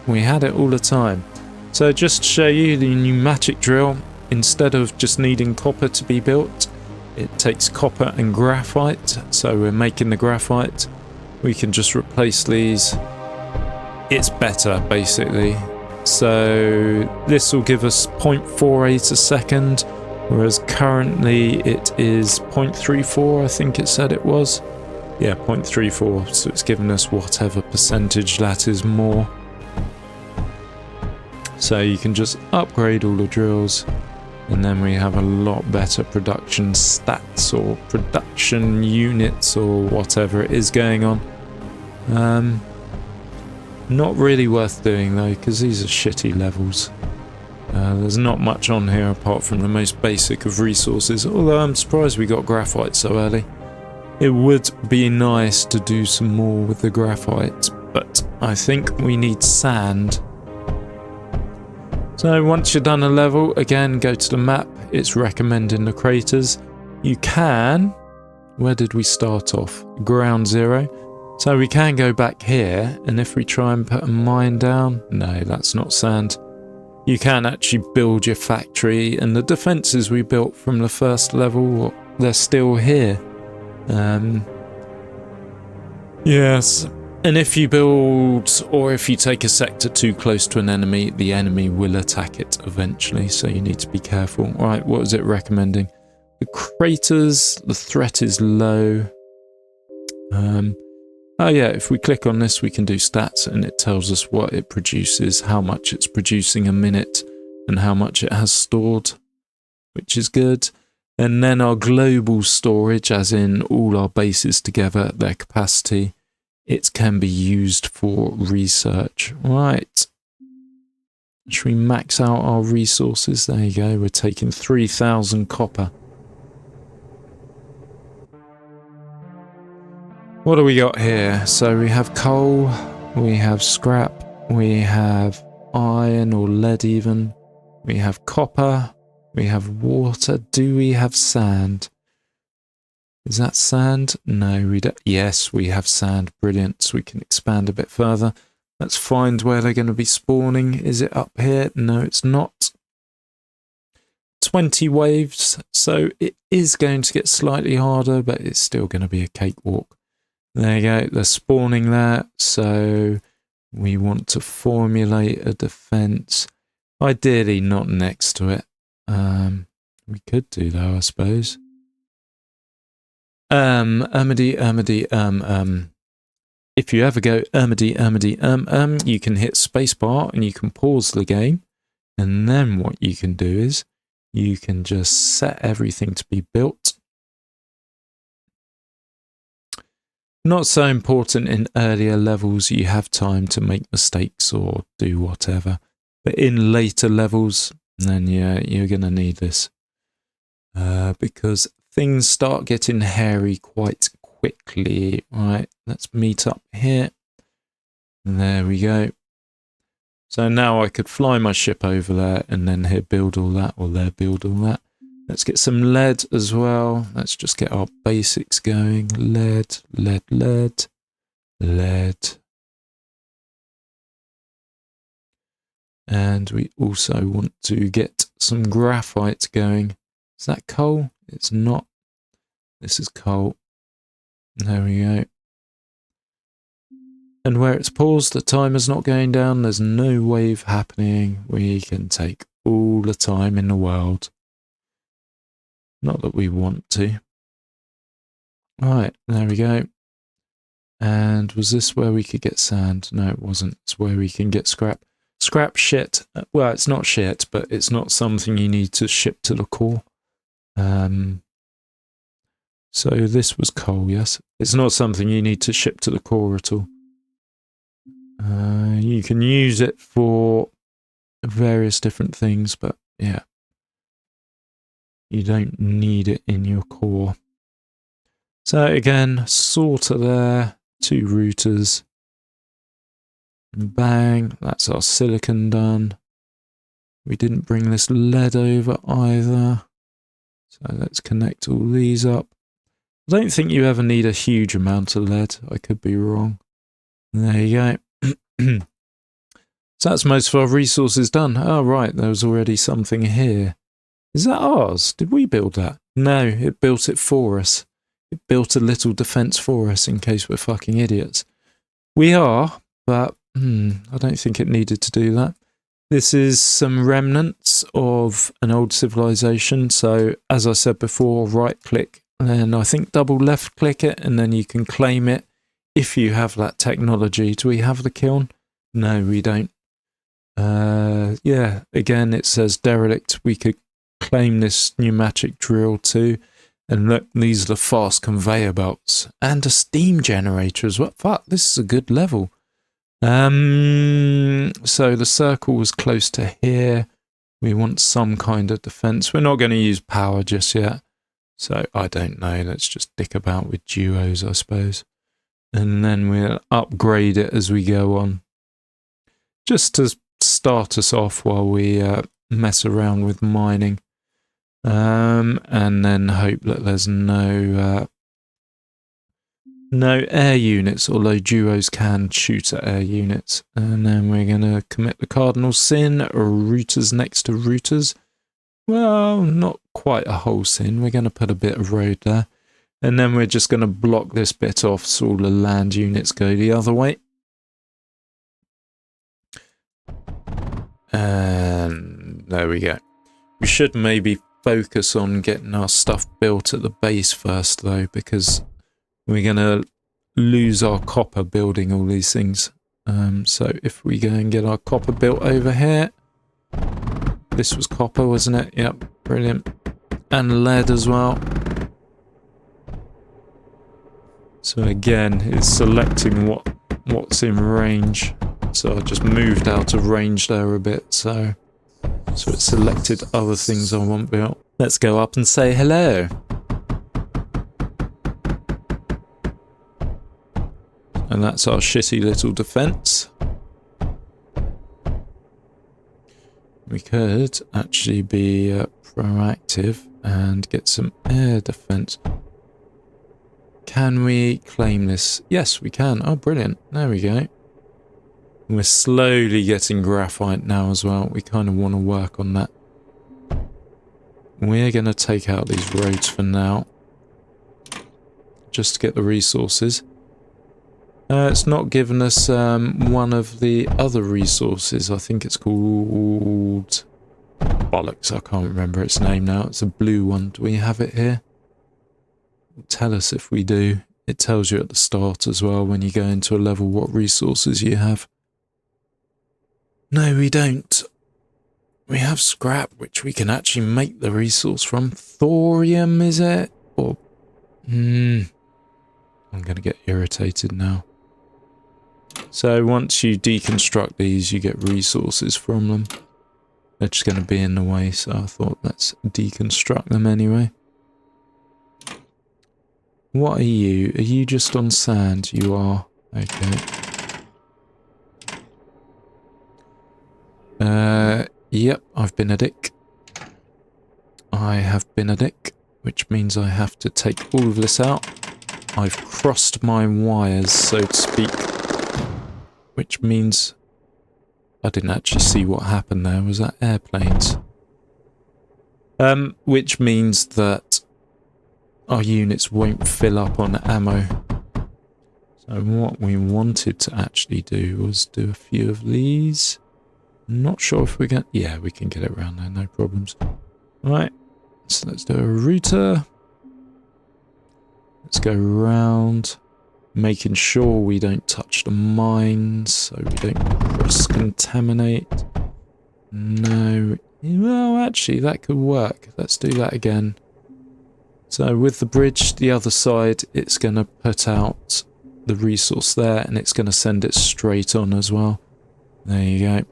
We had it all the time. So just to show you the pneumatic drill, instead of just needing copper to be built, it takes copper and graphite. So we're making the graphite. We can just replace these. It's better, basically. So this will give us 0.48 a second, whereas currently it is 0.34, I think it said it was. Yeah, 0.34, so it's given us whatever percentage that is more. So you can just upgrade all the drills, and then we have a lot better production stats or production units or whatever it is going on. Not really worth doing though, because these are shitty levels. There's not much on here apart from the most basic of resources, although I'm surprised we got graphite so early. It would be nice to do some more with the graphite, but I think we need sand. So once you're done a level, again, go to the map. It's recommending the craters. You can... Where did we start off? Ground zero. So we can go back here, and if we try and put a mine down... No, that's not sand. You can actually build your factory, and the defences we built from the first level, they're still here. Yes. And if you build, or if you take a sector too close to an enemy, the enemy will attack it eventually, so you need to be careful. Right, what is it recommending? The craters, the threat is low. Oh yeah, if we click on this, we can do stats, and it tells us what it produces, how much it's producing a minute, and how much it has stored, which is good. And then our global storage, as in all our bases together, their capacity, it can be used for research. Right. Should we max out our resources? There you go. We're taking 3,000 copper. What do we got here? So we have coal, we have scrap, we have iron or lead even, we have copper, we have water. Do we have sand? Is that sand? No, we don't. Yes, we have sand. Brilliant. So we can expand a bit further. Let's find where they're going to be spawning. Is it up here? No, it's not. 20 waves. So it is going to get slightly harder, but it's still going to be a cakewalk. There you go. They're spawning there. So we want to formulate a defense. Ideally, not next to it. We could do though, I suppose. If you ever go you can hit spacebar and you can pause the game, and then what you can do is you can just set everything to be built. Not so important in earlier levels, you have time to make mistakes or do whatever, but in later levels, then yeah, you're gonna need this because things start getting hairy quite quickly. Right, let's meet up here. There we go. So now I could fly my ship over there and then here build all that, or there build all that. Let's get some lead as well. Let's just get our basics going. Lead, lead, lead, lead. And we also want to get some graphite going. Is that coal? It's not. This is coal. There we go. And where it's paused, the timer's not going down. There's no wave happening. We can take all the time in the world. Not that we want to. Right, there we go. And was this where we could get sand? No, it wasn't. It's where we can get scrap. Scrap shit. Well, it's not shit, but it's not something you need to ship to the core. So this was coal, yes. It's not something you need to ship to the core at all. You can use it for various different things, but yeah. You don't need it in your core. So again, sorter there, 2 routers. Bang, that's our silicon done. We didn't bring this lead over either. So let's connect all these up. I don't think you ever need a huge amount of lead. I could be wrong. There you go. So that's most of our resources done. Oh, right, there was already something here. Is that ours? Did we build that? No, it built it for us. It built a little defense for us in case we're fucking idiots. We are, but I don't think it needed to do that. This is some remnants of an old civilization. So as I said before, right click and I think double left click it and then you can claim it if you have that technology. Do we have the kiln? No, we don't. Yeah, again, it says derelict. We could claim this pneumatic drill too. And look, these are the fast conveyor belts and a steam generator as well. Fuck, this is a good level. So the circle was close to here. We want some kind of defense. We're not going to use power just yet. So I don't know. Let's just dick about with duos, I suppose. And then we'll upgrade it as we go on. Just to start us off while we mess around with mining. And then hope that there's no air units, although duos can shoot at air units. And then we're going to commit the cardinal sin, routers next to routers. Well, not quite a whole sin. We're going to put a bit of road there. And then we're just going to block this bit off so all the land units go the other way. And there we go. We should maybe focus on getting our stuff built at the base first though, because we're going to lose our copper building all these things. So if we go and get our copper built over here. This was copper, wasn't it? Yep, brilliant. And lead as well. So again, it's selecting what's in range. So I just moved out of range there a bit, so it selected other things I want built. Let's go up and say hello. And that's our shitty little defense. We could actually be proactive and get some air defense. Can we claim this? Yes, we can. Oh, brilliant. There we go. We're slowly getting graphite now as well. We kind of want to work on that. We're going to take out these roads for now. Just to get the resources. It's not given us one of the other resources. I think it's called... Bollocks, I can't remember its name now. It's a blue one. Do we have it here? Tell us if we do. It tells you at the start as well when you go into a level what resources you have. No, we don't. We have scrap, which we can actually make the resource from. Thorium, is it? Or... I'm going to get irritated now. So once you deconstruct these, you get resources from them. They're just going to be in the way, so I thought let's deconstruct them anyway. What are you? Are you just on sand? You are. Okay. Yep, I've been a dick. I have been a dick, which means I have to take all of this out. I've crossed my wires, so to speak. Which means... I didn't actually see what happened there. Was that airplanes? Which means that our units won't fill up on ammo. So what we wanted to actually do was do a few of these. Not sure if we can... Yeah, we can get it around there, no problems. Right, so let's do a router. Let's go round, making sure we don't touch the mines, so we don't cross-contaminate. No. Well, actually, that could work. Let's do that again. So with the bridge, the other side, it's going to put out the resource there, and it's going to send it straight on as well. There you go.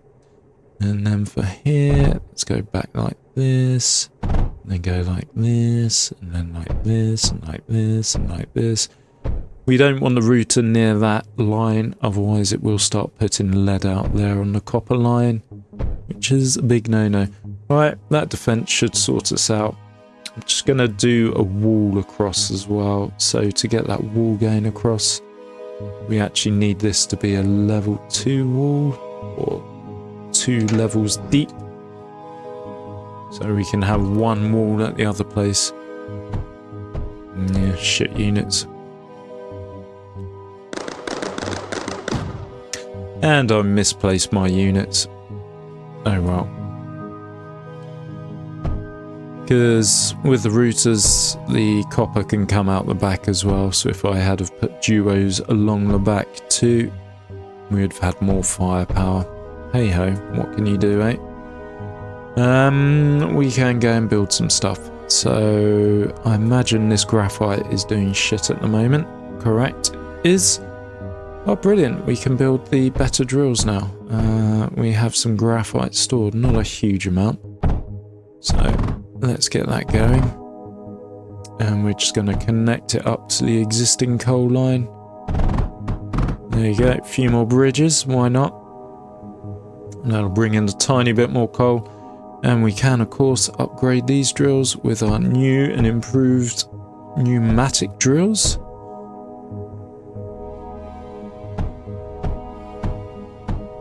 And then for here, let's go back like this, and then go like this, and then like this, and like this, and like this. We don't want the router near that line, otherwise it will start putting lead out there on the copper line, which is a big no-no. Right, that defense should sort us out. I'm just going to do a wall across as well. So to get that wall going across, we actually need this to be a level 2 wall, or 2 levels deep. So we can have one wall at the other place. Yeah, shit units. And I misplaced my units. Oh well. Because with the routers, the copper can come out the back as well. So if I had have put duos along the back too, we would have had more firepower. Hey ho, what can you do, eh? We can go and build some stuff. So I imagine this graphite is doing shit at the moment. Correct? Is. Oh, brilliant. We can build the better drills now. We have some graphite stored, not a huge amount. So let's get that going. And we're just going to connect it up to the existing coal line. There you go. A few more bridges. Why not? And that'll bring in a tiny bit more coal. And we can, of course, upgrade these drills with our new and improved pneumatic drills.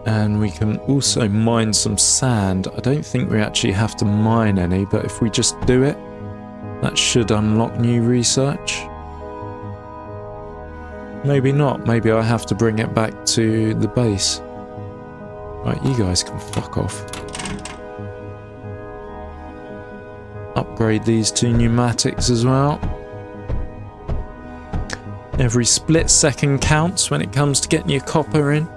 And we can also mine some sand. I don't think we actually have to mine any, but if we just do it, that should unlock new research. Maybe not. Maybe I have to bring it back to the base. Right, you guys can fuck off. Upgrade these 2 pneumatics as well. Every split second counts when it comes to getting your copper in.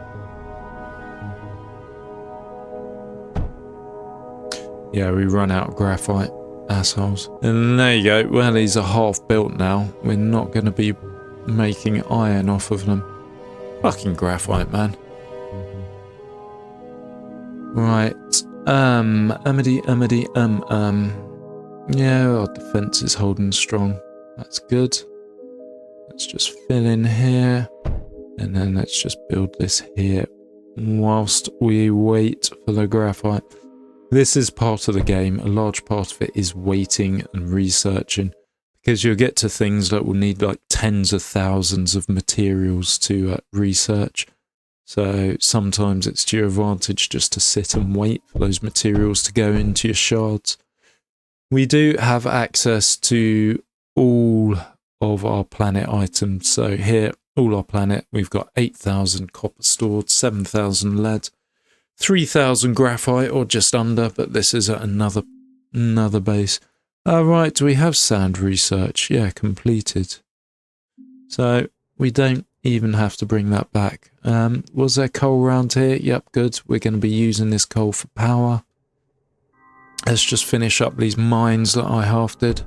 Yeah, we run out of graphite. Assholes. And there you go. Well, these are half built now. We're not going to be making iron off of them. Fucking graphite, man. Right. Yeah, our defense is holding strong. That's good. Let's just fill in here. And then let's just build this here whilst we wait for the graphite. This is part of the game. A large part of it is waiting and researching, because you'll get to things that will need like tens of thousands of materials to research. So sometimes it's to your advantage just to sit and wait for those materials to go into your shards. We do have access to all of our planet items. So here, all our planet, we've got 8,000 copper stored, 7,000 lead, 3,000 graphite, or just under, but this is at another base. Right, do we have sand research? Yeah, completed. So we don't even have to bring that back. Was there coal around here? Yep, good. We're going to be using this coal for power. Let's just finish up these mines that I half did.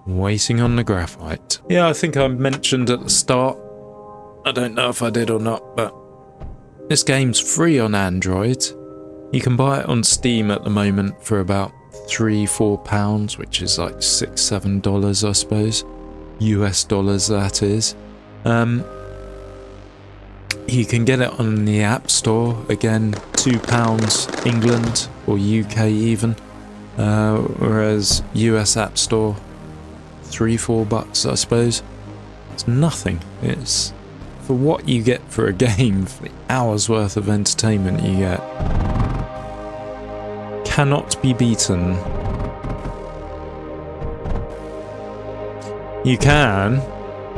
Waiting on the graphite. Yeah, I think I mentioned at the start, I don't know if I did or not, but this game's free on Android. You can buy it on Steam at the moment for about £3-4, which is like $6-7, I suppose. US dollars, that is. You can get it on the App Store, again, £2 England or UK even. Whereas US App Store, $3-4, I suppose. It's nothing. It's for what you get for a game, for the hours worth of entertainment you get. Cannot be beaten. You can,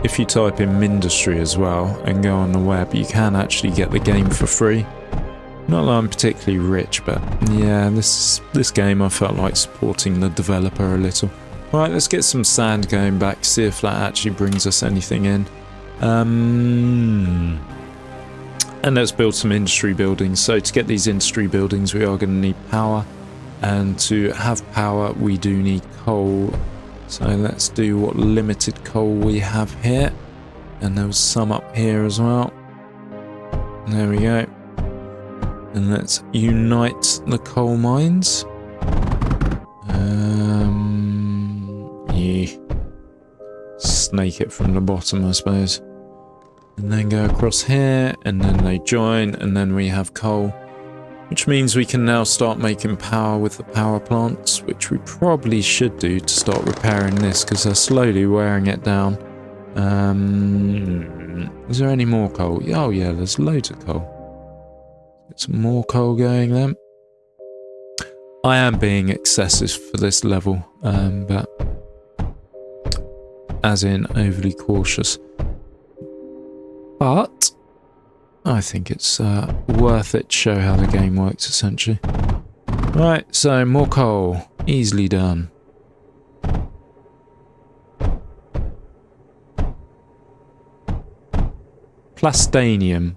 if you type in Mindustry as well and go on the web, you can actually get the game for free. Not that I'm particularly rich, but yeah, this game I felt like supporting the developer a little. Right, let's get some sand going back, see if that actually brings us anything in. And let's build some industry buildings. So to get these industry buildings, we are going to need power. And to have power, we do need coal. So let's do what limited coal we have here. And there was some up here as well. There we go. And let's unite the coal mines. Yeah. Snake it from the bottom, I suppose. And then go across here, and then they join, and then we have coal. Which means we can now start making power with the power plants, which we probably should do to start repairing this, because they're slowly wearing it down. Is there any more coal? Oh yeah, there's loads of coal. Get some more coal going then. I am being excessive for this level, but as in overly cautious. But I think it's worth it to show how the game works, essentially. Right, so more coal. Easily done. Plastanium.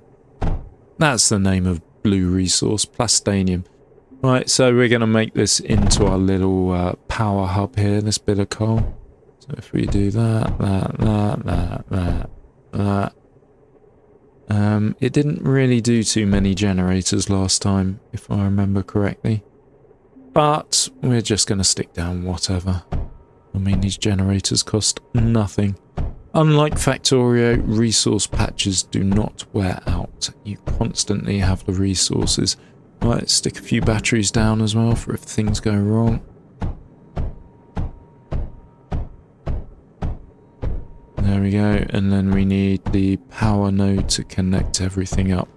That's the name of blue resource, plastanium. Right, so we're going to make this into our little power hub here, this bit of coal. So if we do that. It didn't really do too many generators last time, if I remember correctly. But we're just going to stick down whatever. I mean, these generators cost nothing. Unlike Factorio, resource patches do not wear out. You constantly have the resources. Right, stick a few batteries down as well for if things go wrong. There we go, and then we need the power node to connect everything up.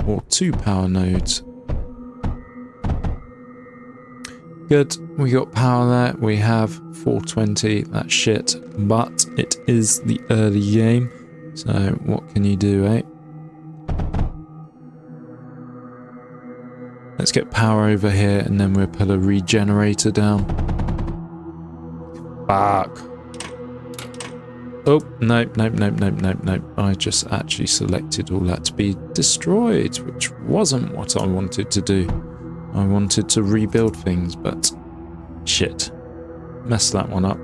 Or 2 power nodes. Good, we got power there. We have 420, that's shit. But it is the early game, So what can you do, eh? Let's get power over here and then we'll put a regenerator down. Fuck. Oh, nope. I just actually selected all that to be destroyed, which wasn't what I wanted to do. I wanted to rebuild things, but shit. Messed that one up.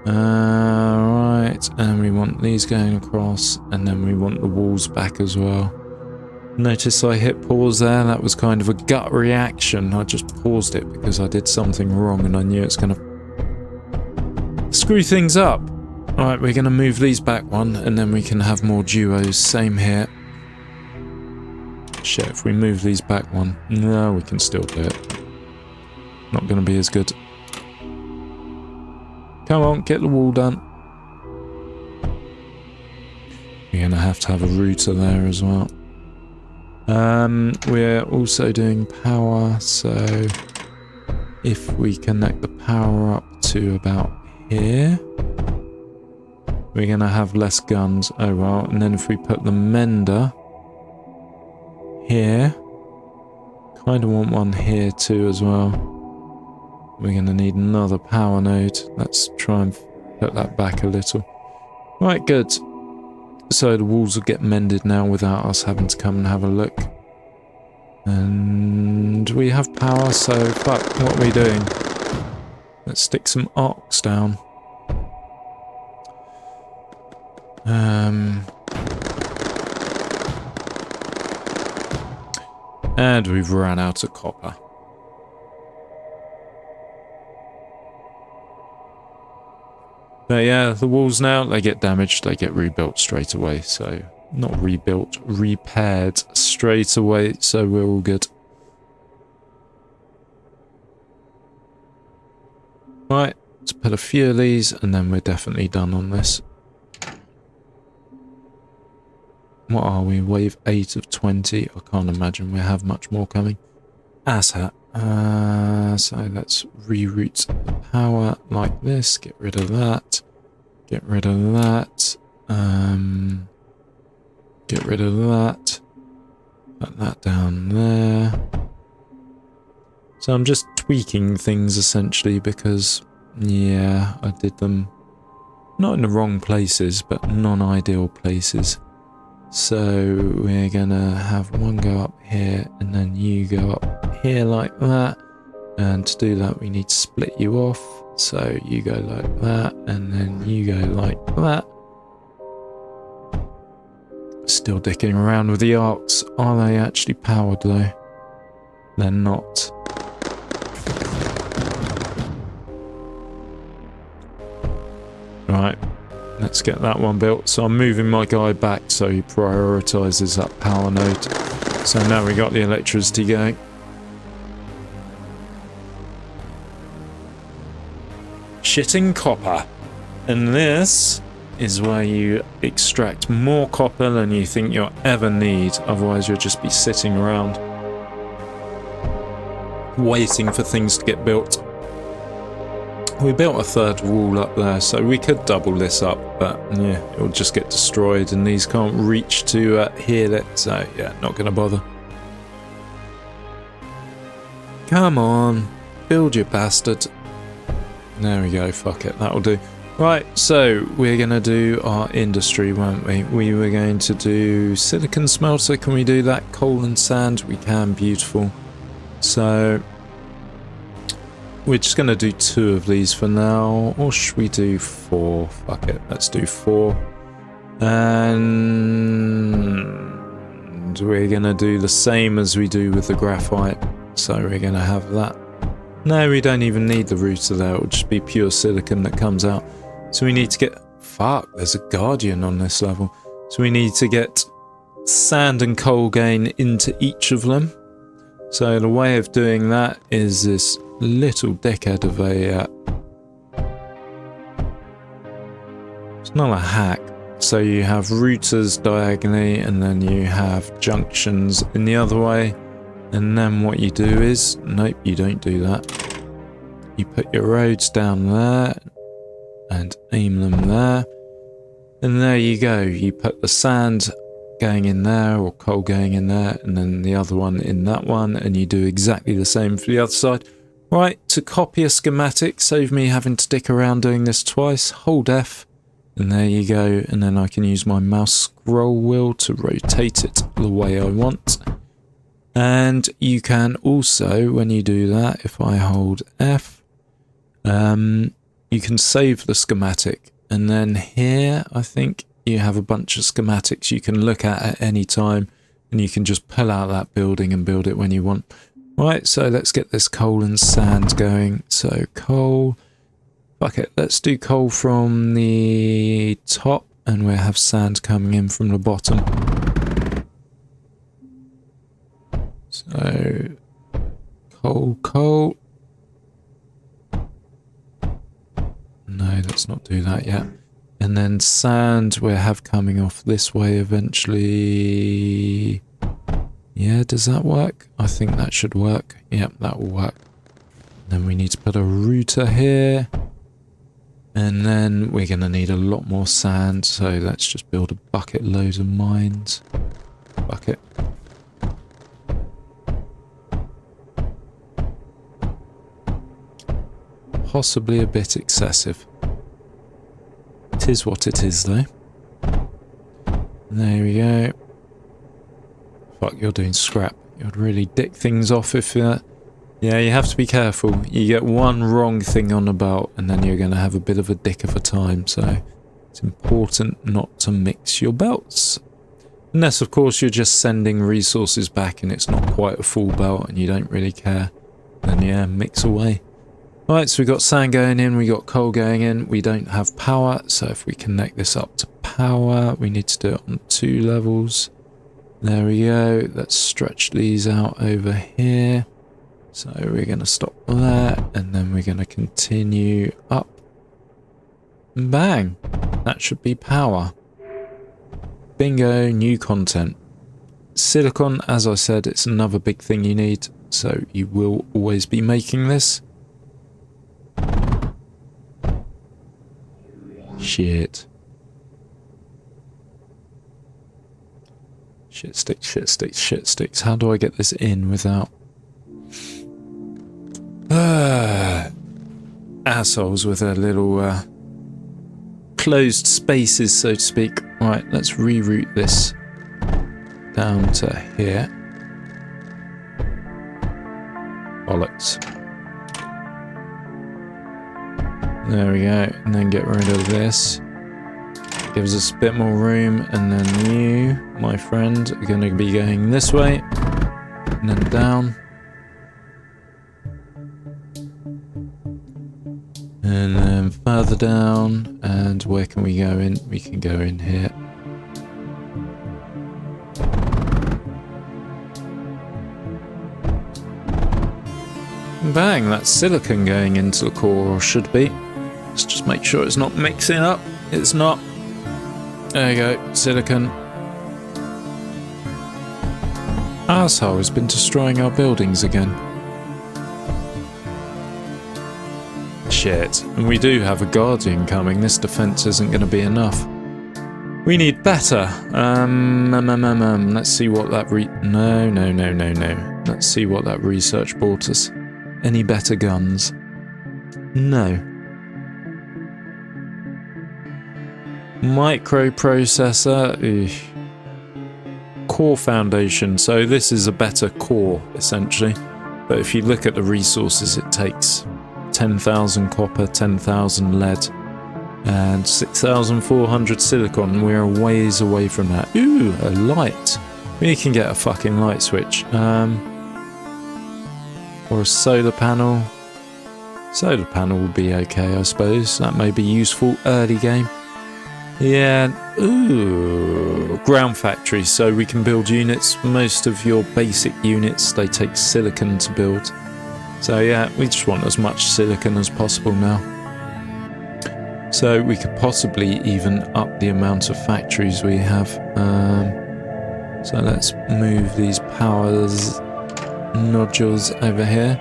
Right, and we want these going across, and then we want the walls back as well. Notice I hit pause there. That was kind of a gut reaction. I just paused it because I did something wrong and I knew it's going to screw things up. Alright, we're going to move these back one and then we can have more duos. Same here. Shit, if we move these back one, no, we can still do it. Not going to be as good. Come on, get the wall done. We're going to have a router there as well. We're also doing power, so if we connect the power up to about here, we're going to have less guns. Oh well, and then if we put the mender here, kind of want one here too as well. We're going to need another power node. Let's try and put that back a little. Right, good. So the walls will get mended now without us having to come and have a look. And we have power, so fuck, what are we doing? Let's stick some arcs down. And we've run out of copper. But yeah, the walls now, they get damaged, they get rebuilt straight away. So, not rebuilt, repaired straight away, so we're all good. Right, let's put a few of these and then we're definitely done on this. What are we? Wave 8 of 20. I can't imagine we have much more coming. Asshat. So let's reroute the power like this. Get rid of that. Get rid of that. Get rid of that. Put that down there. So I'm just tweaking things essentially because, yeah, I did them not in the wrong places, but non-ideal places. So we're gonna have one go up here and then you go up here like that. And to do that, we need to split you off. So you go like that and then you go like that. Still dicking around with the arcs. Are they actually powered though? They're not. Right. Let's get that one built. So I'm moving my guy back so he prioritises that power node. So now we got the electricity going. Shitting copper. And this is where you extract more copper than you think you'll ever need. Otherwise you'll just be sitting around waiting for things to get built. We built a third wall up there, so we could double this up, but yeah, it'll just get destroyed and these can't reach to heal it, so yeah, not gonna bother. Come on, build you bastard. There we go, fuck it, that'll do. Right, so we're gonna do our industry, weren't we? We were going to do silicon smelter, can we do that? Coal and sand, we can, beautiful. So we're just going to do 2 of these for now, or should we do 4? Fuck it, let's do 4. And we're going to do the same as we do with the graphite. So we're going to have that. No, we don't even need the router there, it'll just be pure silicon that comes out. So we need to get... Fuck, there's a guardian on this level. So we need to get sand and coal gain into each of them. So the way of doing that is this little dickhead of a... it's not a hack. So you have routers diagonally and then you have junctions in the other way. And then what you do is... Nope, you don't do that. You put your roads down there and aim them there. And there you go. You put the sand going in there or coal going in there, and then the other one in that one, and you do exactly the same for the other side. Right, to copy a schematic, save me having to dick around doing this twice, hold F, and there you go, and then I can use my mouse scroll wheel to rotate it the way I want. And you can also, when you do that, if I hold F, you can save the schematic, and then here I think you have a bunch of schematics you can look at any time, and you can just pull out that building and build it when you want. Right, so let's get this coal and sand going. So coal, fuck it, let's do coal from the top, and we'll have sand coming in from the bottom. So coal. No, let's not do that yet. And then sand we'll have coming off this way eventually. Yeah, does that work? I think that should work. Yep, that will work. Then we need to put a router here. And then we're going to need a lot more sand. So let's just build a bucket load of mines. Bucket. Possibly a bit excessive. It is what it is though. There we go. Fuck, you're doing scrap. You'd really dick things off if yeah, you have to be careful. You get one wrong thing on the belt and then you're going to have a bit of a dick of a time. So it's important not to mix your belts. Unless of course you're just sending resources back and it's not quite a full belt and you don't really care. Then yeah, mix away. Right, so we've got sand going in, we got coal going in, we don't have power, so if we connect this up to power, we need to do it on 2 levels. There we go, let's stretch these out over here. So we're going to stop there, and then we're going to continue up. Bang! That should be power. Bingo, new content. Silicon, as I said, it's another big thing you need, so you will always be making this. Shit. Shit sticks. How do I get this in without... assholes with their little closed spaces, so to speak. Right, let's reroute this down to here. Bollocks. There we go, and then get rid of this. Gives us a bit more room, and then you, my friend, are going to be going this way, and then down. And then further down, and where can we go in? We can go in here. Bang, that's silicon going into the core, or should be. Let's just make sure it's not mixing up. It's not. There you go, silicon. Arsehole has been destroying our buildings again. Shit, and we do have a guardian coming. This defense isn't going to be enough. We need better. Let's see what that No. Let's see what that research brought us. Any better guns? No. Microprocessor. Core foundation. So this is a better core, essentially. But if you look at the resources it takes, 10,000 copper, 10,000 lead, and 6,400 silicon. We're a ways away from that. Ooh, a light. We can get a fucking light switch. Or a solar panel. Solar panel would be okay, I suppose. That may be useful early game. Yeah, ooh, ground factory, so we can build units. Most of your basic units, they take silicon to build. So yeah, we just want as much silicon as possible now. So we could possibly even up the amount of factories we have. So let's move these powers nodules over here.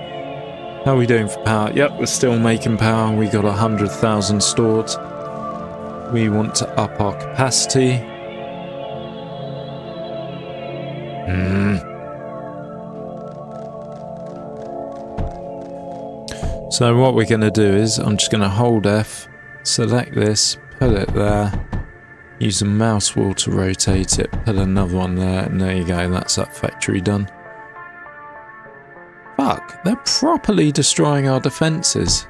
How are we doing for power? Yep, we're still making power. We got 100,000 stored. We want to up our capacity. So what we're going to do is, I'm just going to hold F, select this, put it there, use the mouse wheel to rotate it, put another one there, and there you go, that's that factory done. Fuck, they're properly destroying our defences.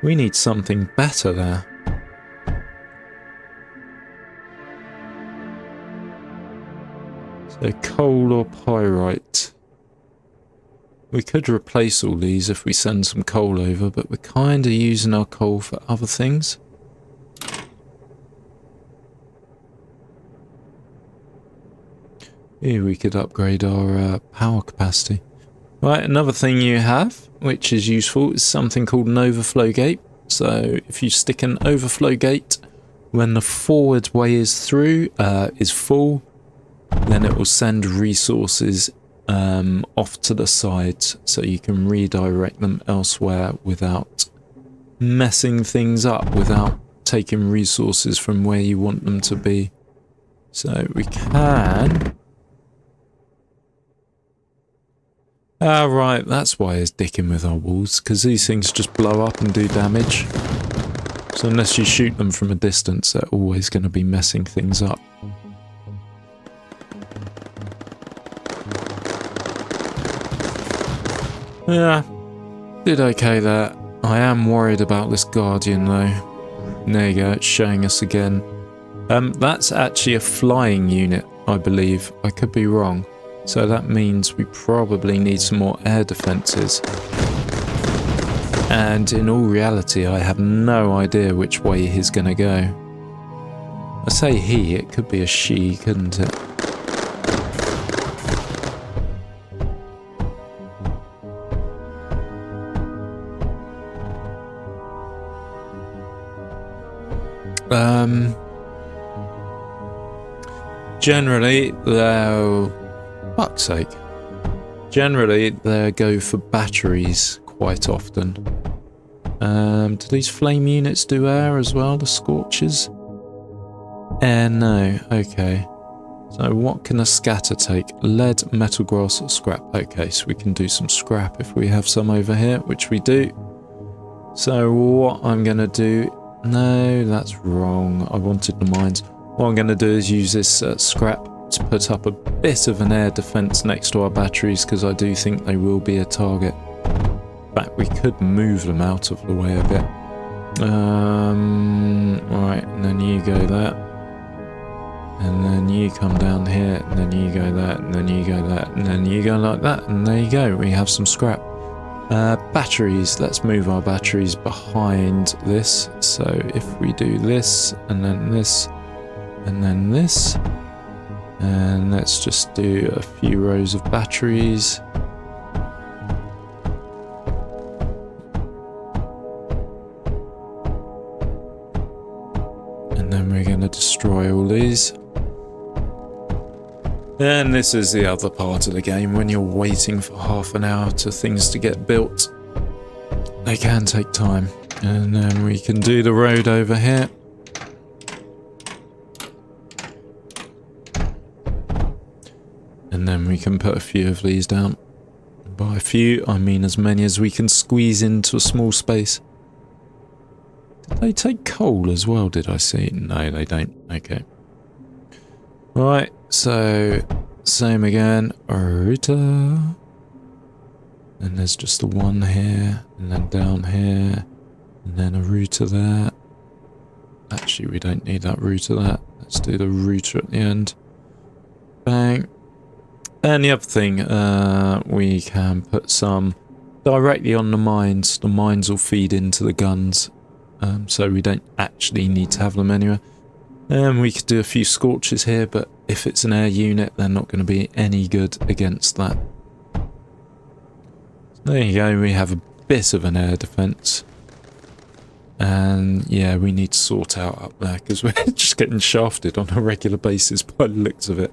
We need something better there. So coal or pyrite. We could replace all these if we send some coal over, but we're kind of using our coal for other things. Here we could upgrade our power capacity. Right, another thing you have, which is useful, is something called an overflow gate. So if you stick an overflow gate when the forward way is through, is full, then it will send resources off to the sides so you can redirect them elsewhere without messing things up, without taking resources from where you want them to be. So we can... Ah, right, that's why it's dicking with our walls, because these things just blow up and do damage. So unless you shoot them from a distance, they're always going to be messing things up. Yeah, did okay there. I am worried about this Guardian though. There you go, it's showing us again. That's actually a flying unit, I believe. I could be wrong. So that means we probably need some more air defences. And in all reality, I have no idea which way he's going to go. I say he, it could be a she, couldn't it? Generally, they'll... Fuck's sake. Generally, they go for batteries quite often. Do these flame units do air as well, the scorches? Air, no. Okay. So what can a scatter take? Lead, metal, grass, or scrap? Okay, so we can do some scrap if we have some over here, which we do. So what I'm going to do... No, that's wrong. I wanted the mines. What I'm going to do is use this scrap to put up a bit of an air defense next to our batteries, because I do think they will be a target. In fact, we could move them out of the way a bit. Right, and then you go there. And then you come down here, and then you go there, and then you go there, and then you go like that, and there you go, we have some scrap. Batteries, let's move our batteries behind this. So if we do this, and then this, and then this, and let's just do a few rows of batteries. And then we're going to destroy all these. And this is the other part of the game, when you're waiting for half an hour to things to get built. They can take time. And then we can do the road over here. And then we can put a few of these down. By a few, I mean as many as we can squeeze into a small space. Did they take coal as well, did I see? No, they don't. Okay. Right, so same again. Router. And there's just the one here, and then down here, and then a router there. Actually, we don't need that router there. Let's do the router at the end. Bang. And the other thing, we can put some directly on the mines. The mines will feed into the guns, so we don't actually need to have them anywhere. And we could do a few scorches here, but if it's an air unit, they're not going to be any good against that. So there you go, we have a bit of an air defense. And yeah, we need to sort out up there, because we're just getting shafted on a regular basis by the looks of it.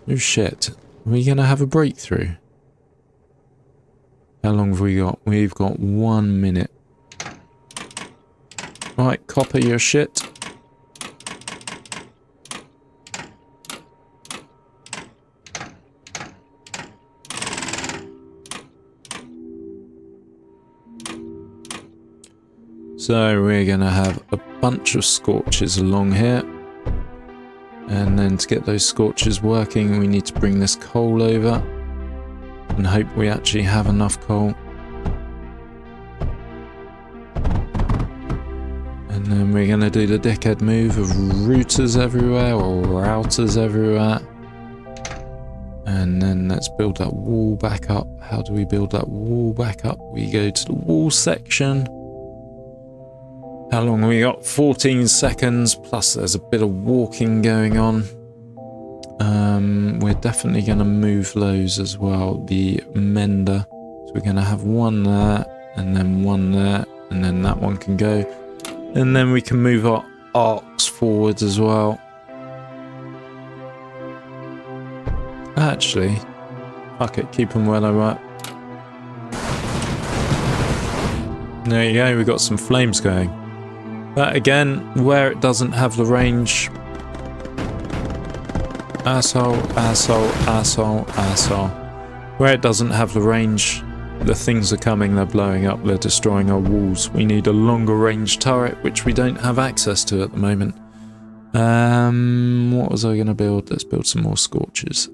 Oh shit, are we going to have a breakthrough? How long have we got? We've got 1 minute. Right, copper your shit. So we're going to have a bunch of scorches along here. And then to get those scorches working, we need to bring this coal over. And hope we actually have enough coal. And then we're going to do the dickhead move of routers everywhere, or routers everywhere. And then let's build that wall back up. How do we build that wall back up? We go to the wall section. How long have we got? 14 seconds, plus there's a bit of walking going on. We're definitely going to move those as well, the mender. So we're going to have one there, and then one there, and then that one can go. And then we can move our arcs forwards as well. Actually, fuck it, keep them where they were. There you go, we've got some flames going. But again, where it doesn't have the range... Asshole, asshole, asshole, asshole. Where it doesn't have the range, the things are coming, they're blowing up, they're destroying our walls. We need a longer range turret, which we don't have access to at the moment. What was I going to build? Let's build some more scorches.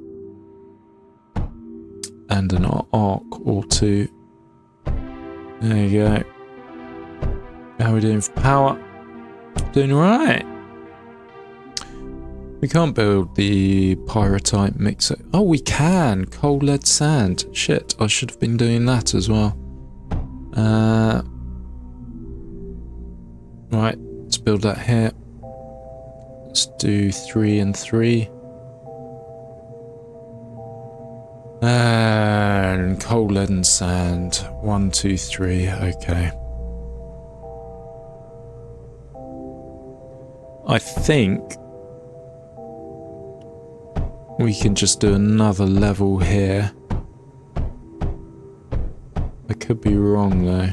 And an arc or two. There you go. How are we doing for power? Doing alright. We can't build the pyrite mixer. Oh, we can! Coal, lead, sand. Shit, I should have been doing that as well. Right, let's build that here. Let's do 3 and 3. And coal, lead and sand. 1, 2, 3. Okay. I think we can just do another level here. I could be wrong though.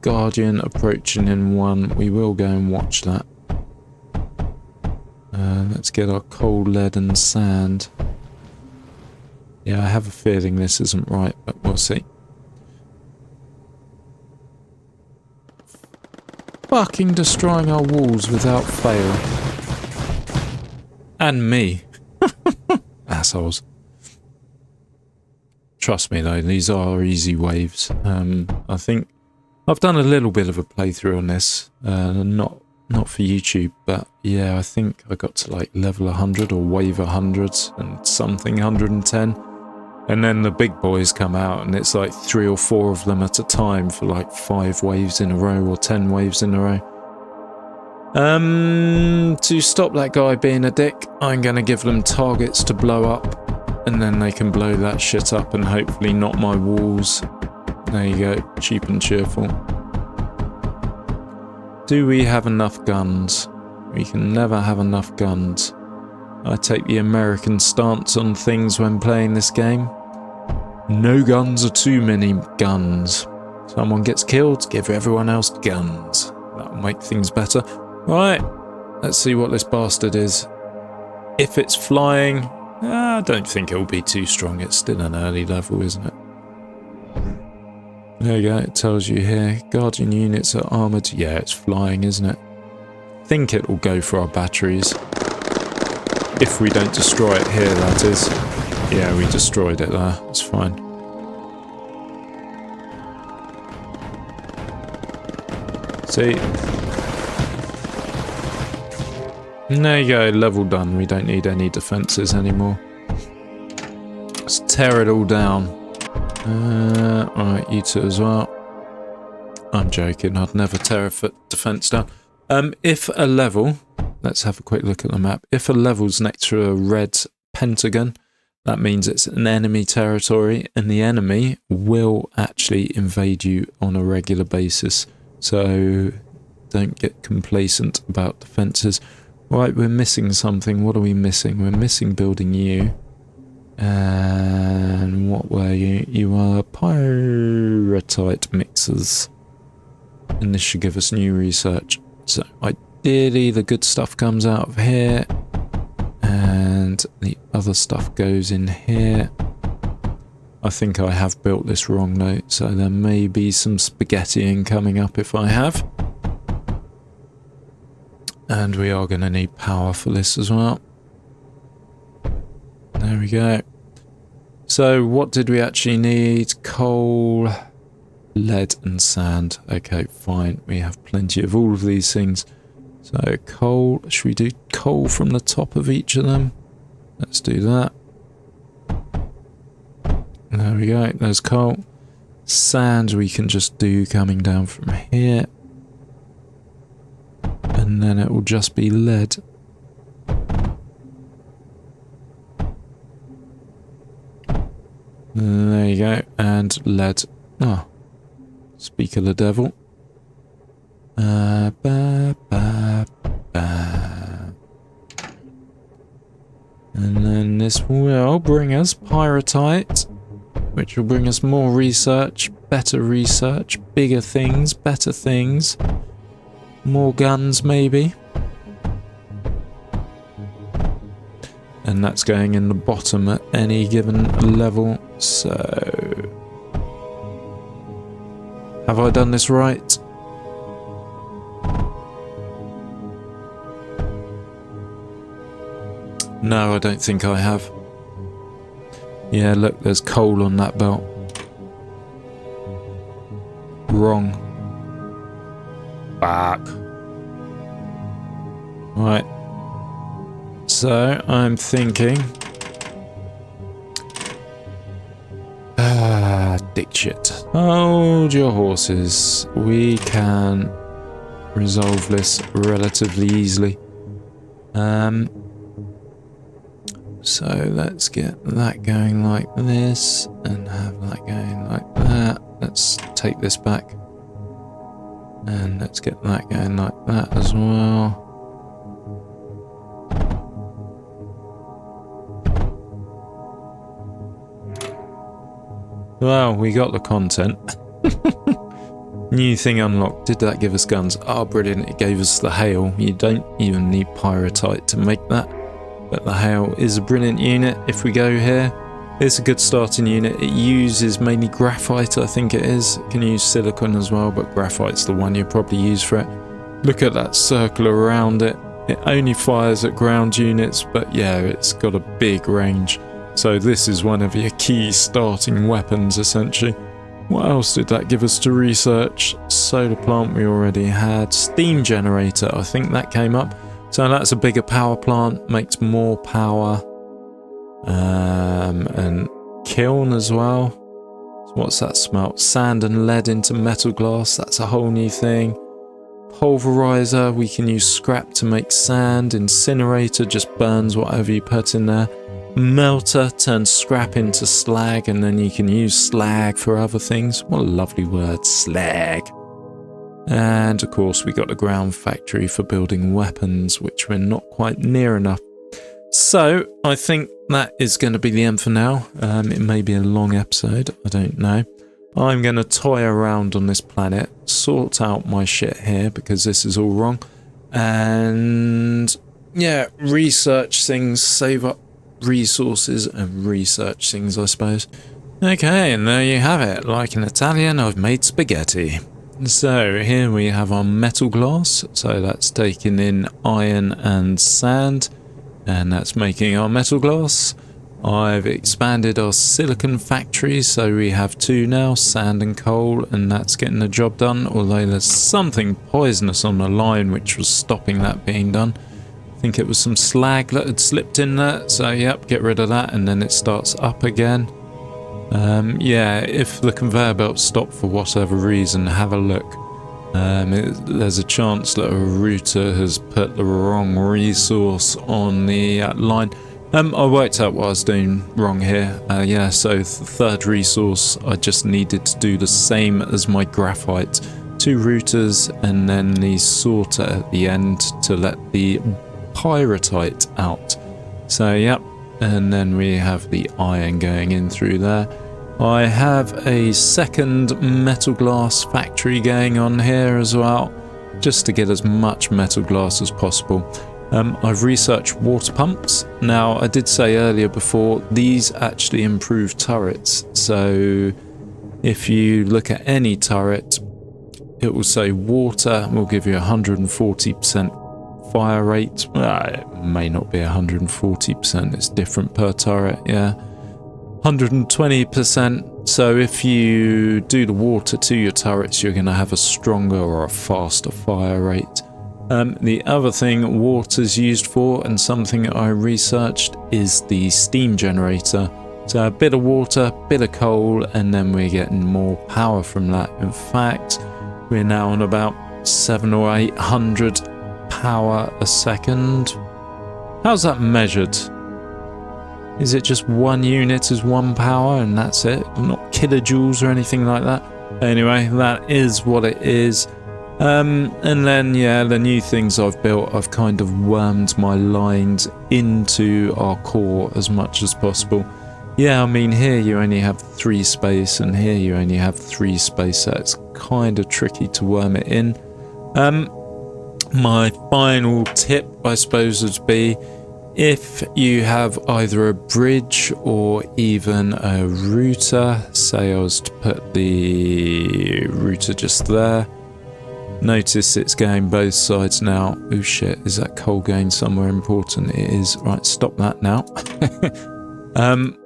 Guardian approaching in 1. We will go and watch that. Let's get our coal, lead and sand. Yeah, I have a feeling this isn't right, but we'll see. Fucking destroying our walls without fail. And me. Assholes. Trust me though, these are easy waves. I think I've done a little bit of a playthrough on this. Not for YouTube, but yeah, I think I got to like level 100 or wave 100 and something 110. And then the big boys come out and it's like 3 or 4 of them at a time for like 5 waves in a row or 10 waves in a row. To stop that guy being a dick, I'm going to give them targets to blow up and then they can blow that shit up and hopefully not my walls. There you go, cheap and cheerful. Do we have enough guns? We can never have enough guns. I take the American stance on things when playing this game. No guns are too many guns. Someone gets killed, give everyone else guns. That'll make things better. Right, let's see what this bastard is. If it's flying, I don't think it'll be too strong. It's still an early level, isn't it? There you go, it tells you here. Guardian units are armoured. Yeah, it's flying, isn't it? I think it will go for our batteries. If we don't destroy it here, that is. Yeah, we destroyed it there. It's fine. See? There you go, level done. We don't need any defences anymore. Let's tear it all down. Alright, you two as well. I'm joking, I'd never tear a defence down. If a level, let's have a quick look at the map. If a level's next to a red pentagon, that means it's an enemy territory, and the enemy will actually invade you on a regular basis. So don't get complacent about defences. Right, we're missing something. What are we missing? We're missing building you. And what were you? You were pyrite mixers. And this should give us new research. So ideally the good stuff comes out of here. And the other stuff goes in here. I think I have built this wrong though. So there may be some spaghettiing coming up if I have. And we are going to need power for this as well. There we go. So what did we actually need? Coal, lead and sand. Okay, fine. We have plenty of all of these things. So coal, should we do coal from the top of each of them? Let's do that. There we go, there's coal. Sand we can just do coming down from here. And then it will just be lead. There you go, and lead. Oh, speak of the devil. Ba, ba, ba. And then this will bring us pyrite, which will bring us more research, bigger things, better things, more guns maybe. And that's going in the bottom at any given level. So, have I done this right? No, I don't think I have. Yeah, look, there's coal on that belt. Wrong. Back. Right. So, I'm thinking... dick shit. Hold your horses. We can resolve this relatively easily. So let's get that going like this and have that going like that. Let's take this back and let's get that going like that as well. Well, we got the content. New thing unlocked. Did that give us guns? Oh, brilliant. It gave us the hail. You don't even need pyrite to make that. But the hail is a brilliant unit. If we go here, it's a good starting unit. It uses mainly graphite, I think it is. It can use silicon as well, but graphite's the one you probably use for it. Look at that circle around it. It only fires at ground units, but yeah, it's got a big range. So this is one of your key starting weapons, essentially. What else did that give us to research? Solar plant we already had. Steam generator, I think that came up. So that's a bigger power plant, makes more power. And kiln as well. So what's that smelt? Sand and lead into metal glass, that's a whole new thing. Pulverizer, we can use scrap to make sand. Incinerator just burns whatever you put in there. Melter turns scrap into slag, and then you can use slag for other things. What a lovely word, slag. And of course we got the ground factory for building weapons, which we're not quite near enough. So I think that is going to be the end for now. It may be a long episode, I don't know. I'm going to toy around on this planet, sort out my shit here because this is all wrong, and yeah, research things, save up resources and research things, I suppose. Okay, and there you have it. Like an Italian, I've made spaghetti. So here we have our metal glass, so that's taking in iron and sand, and that's making our metal glass. I've expanded our silicon factory, so we have two now, sand and coal, and that's getting the job done, although there's something poisonous on the line which was stopping that being done. I think it was some slag that had slipped in there, so yep, get rid of that, and then it starts up again. Yeah, if the conveyor belt stopped for whatever reason, have a look. There's a chance that a router has put the wrong resource on the line. I worked out what I was doing wrong here. Yeah, so the third resource, I just needed to do the same as my graphite. 2 routers and then the sorter at the end to let the pyrite out. So, yep, and then we have the iron going in through there. I have a second metal glass factory going on here as well, just to get as much metal glass as possible. I've researched water pumps. Now, I did say earlier before, these actually improve turrets. So if you look at any turret, it will say water will give you 140% fire rate. It may not be 140%, it's different per turret, yeah. 120%. So if you do the water to your turrets, you're going to have a stronger or a faster fire rate. The other thing water's used for, and something I researched, is the steam generator. So a bit of water, bit of coal, and then we're getting more power from that. In fact, we're now on about 700 or 800 power a second. How's that measured? Is it just one unit as 1 power and that's it? Not kilojoules or anything like that? Anyway, that is what it is. And then, yeah, the new things I've built, I've kind of wormed my lines into our core as much as possible. Yeah, I mean, here you only have 3 space, and here you only have 3 space, so it's kind of tricky to worm it in. My final tip, I suppose, would be if you have either a bridge or even a router, say I was to put the router just there. Notice it's going both sides now. Oh shit, is that coal going somewhere important? It is. Right, stop that now.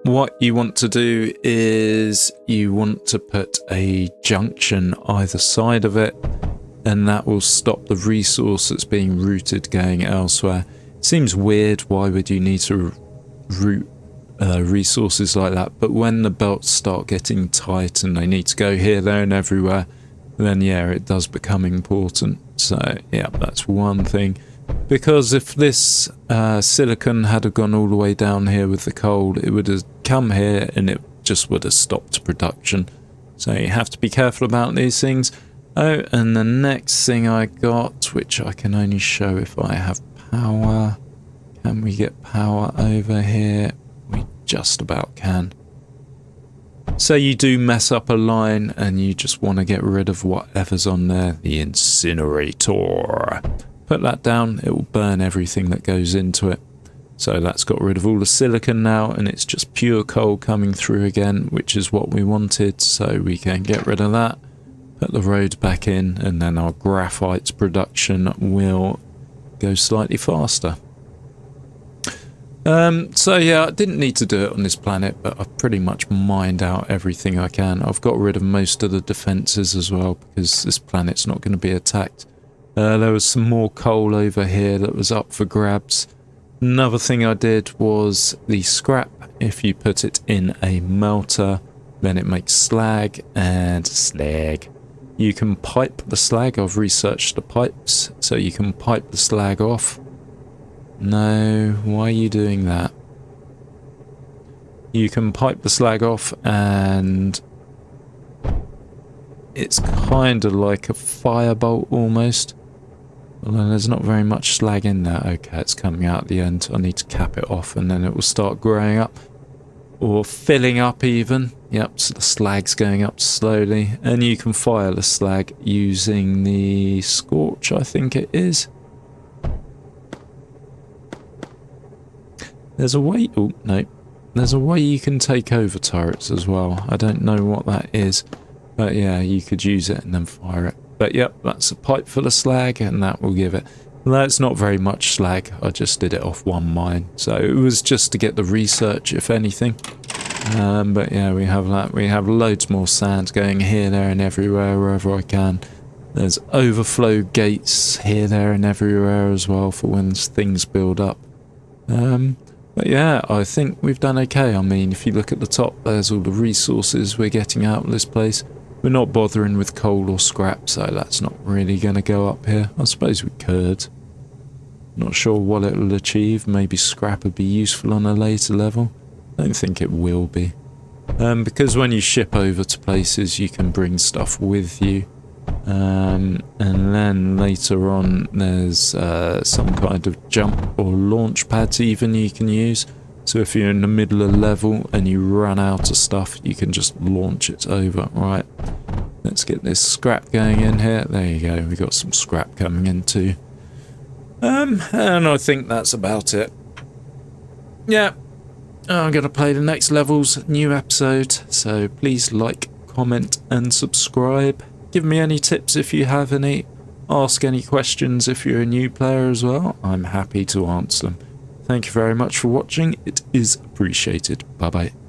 What you want to do is you want to put a junction either side of it, and that will stop the resource that's being routed going elsewhere. Seems weird, why would you need to route resources like that? But when the belts start getting tight and they need to go here, there and everywhere, then yeah, it does become important. So yeah, that's one thing. Because if this silicon had gone all the way down here with the coal, it would have come here and it just would have stopped production. So you have to be careful about these things. Oh, and the next thing I got, which I can only show if I have power. Can we get power over here? We just about can. So you do mess up a line and you just want to get rid of whatever's on there. The incinerator. Put that down, it will burn everything that goes into it. So that's got rid of all the silicon now, and it's just pure coal coming through again, which is what we wanted. So we can get rid of that, put the road back in, and then our graphite production will go slightly faster. So yeah, I didn't need to do it on this planet, but I've pretty much mined out everything I can. I've got rid of most of the defences as well, because this planet's not going to be attacked. There was some more coal over here that was up for grabs. Another thing I did was the scrap. If you put it in a melter, then it makes slag and slag. You can pipe the slag. I've researched the pipes, so you can pipe the slag off. No, why are you doing that? You can pipe the slag off, and it's kind of like a firebolt almost. Although there's not very much slag in there. Okay, it's coming out at the end. I need to cap it off, and then it will start growing up. Or filling up even. Yep, so the slag's going up slowly. And you can fire the slag using the scorch, I think it is. There's a way... Oh, no. There's a way you can take over turrets as well. I don't know what that is. But yeah, you could use it and then fire it. But yep, that's a pipe full of slag, and that will give it. That's not very much slag. I just did it off one mine. So it was just to get the research, if anything. But yeah, we have that. We have loads more sand going here, there and everywhere, wherever I can. There's overflow gates here, there and everywhere as well for when things build up. But yeah, I think we've done okay. I mean, if you look at the top, there's all the resources we're getting out of this place. We're not bothering with coal or scrap, so that's not really going to go up here. I suppose we could. Not sure what it will achieve. Maybe scrap would be useful on a later level. I don't think it will be. Because when you ship over to places, you can bring stuff with you. And then later on, there's some kind of jump or launch pads even you can use. So if you're in the middle of level and you run out of stuff, you can just launch it over. Right, let's get this scrap going in here. There you go, we got some scrap coming in too. And I think that's about it. Yeah, I'm going to play the next levels, new episode. So please like, comment and subscribe. Give me any tips if you have any. Ask any questions if you're a new player as well. I'm happy to answer them. Thank you very much for watching. It is appreciated. Bye bye.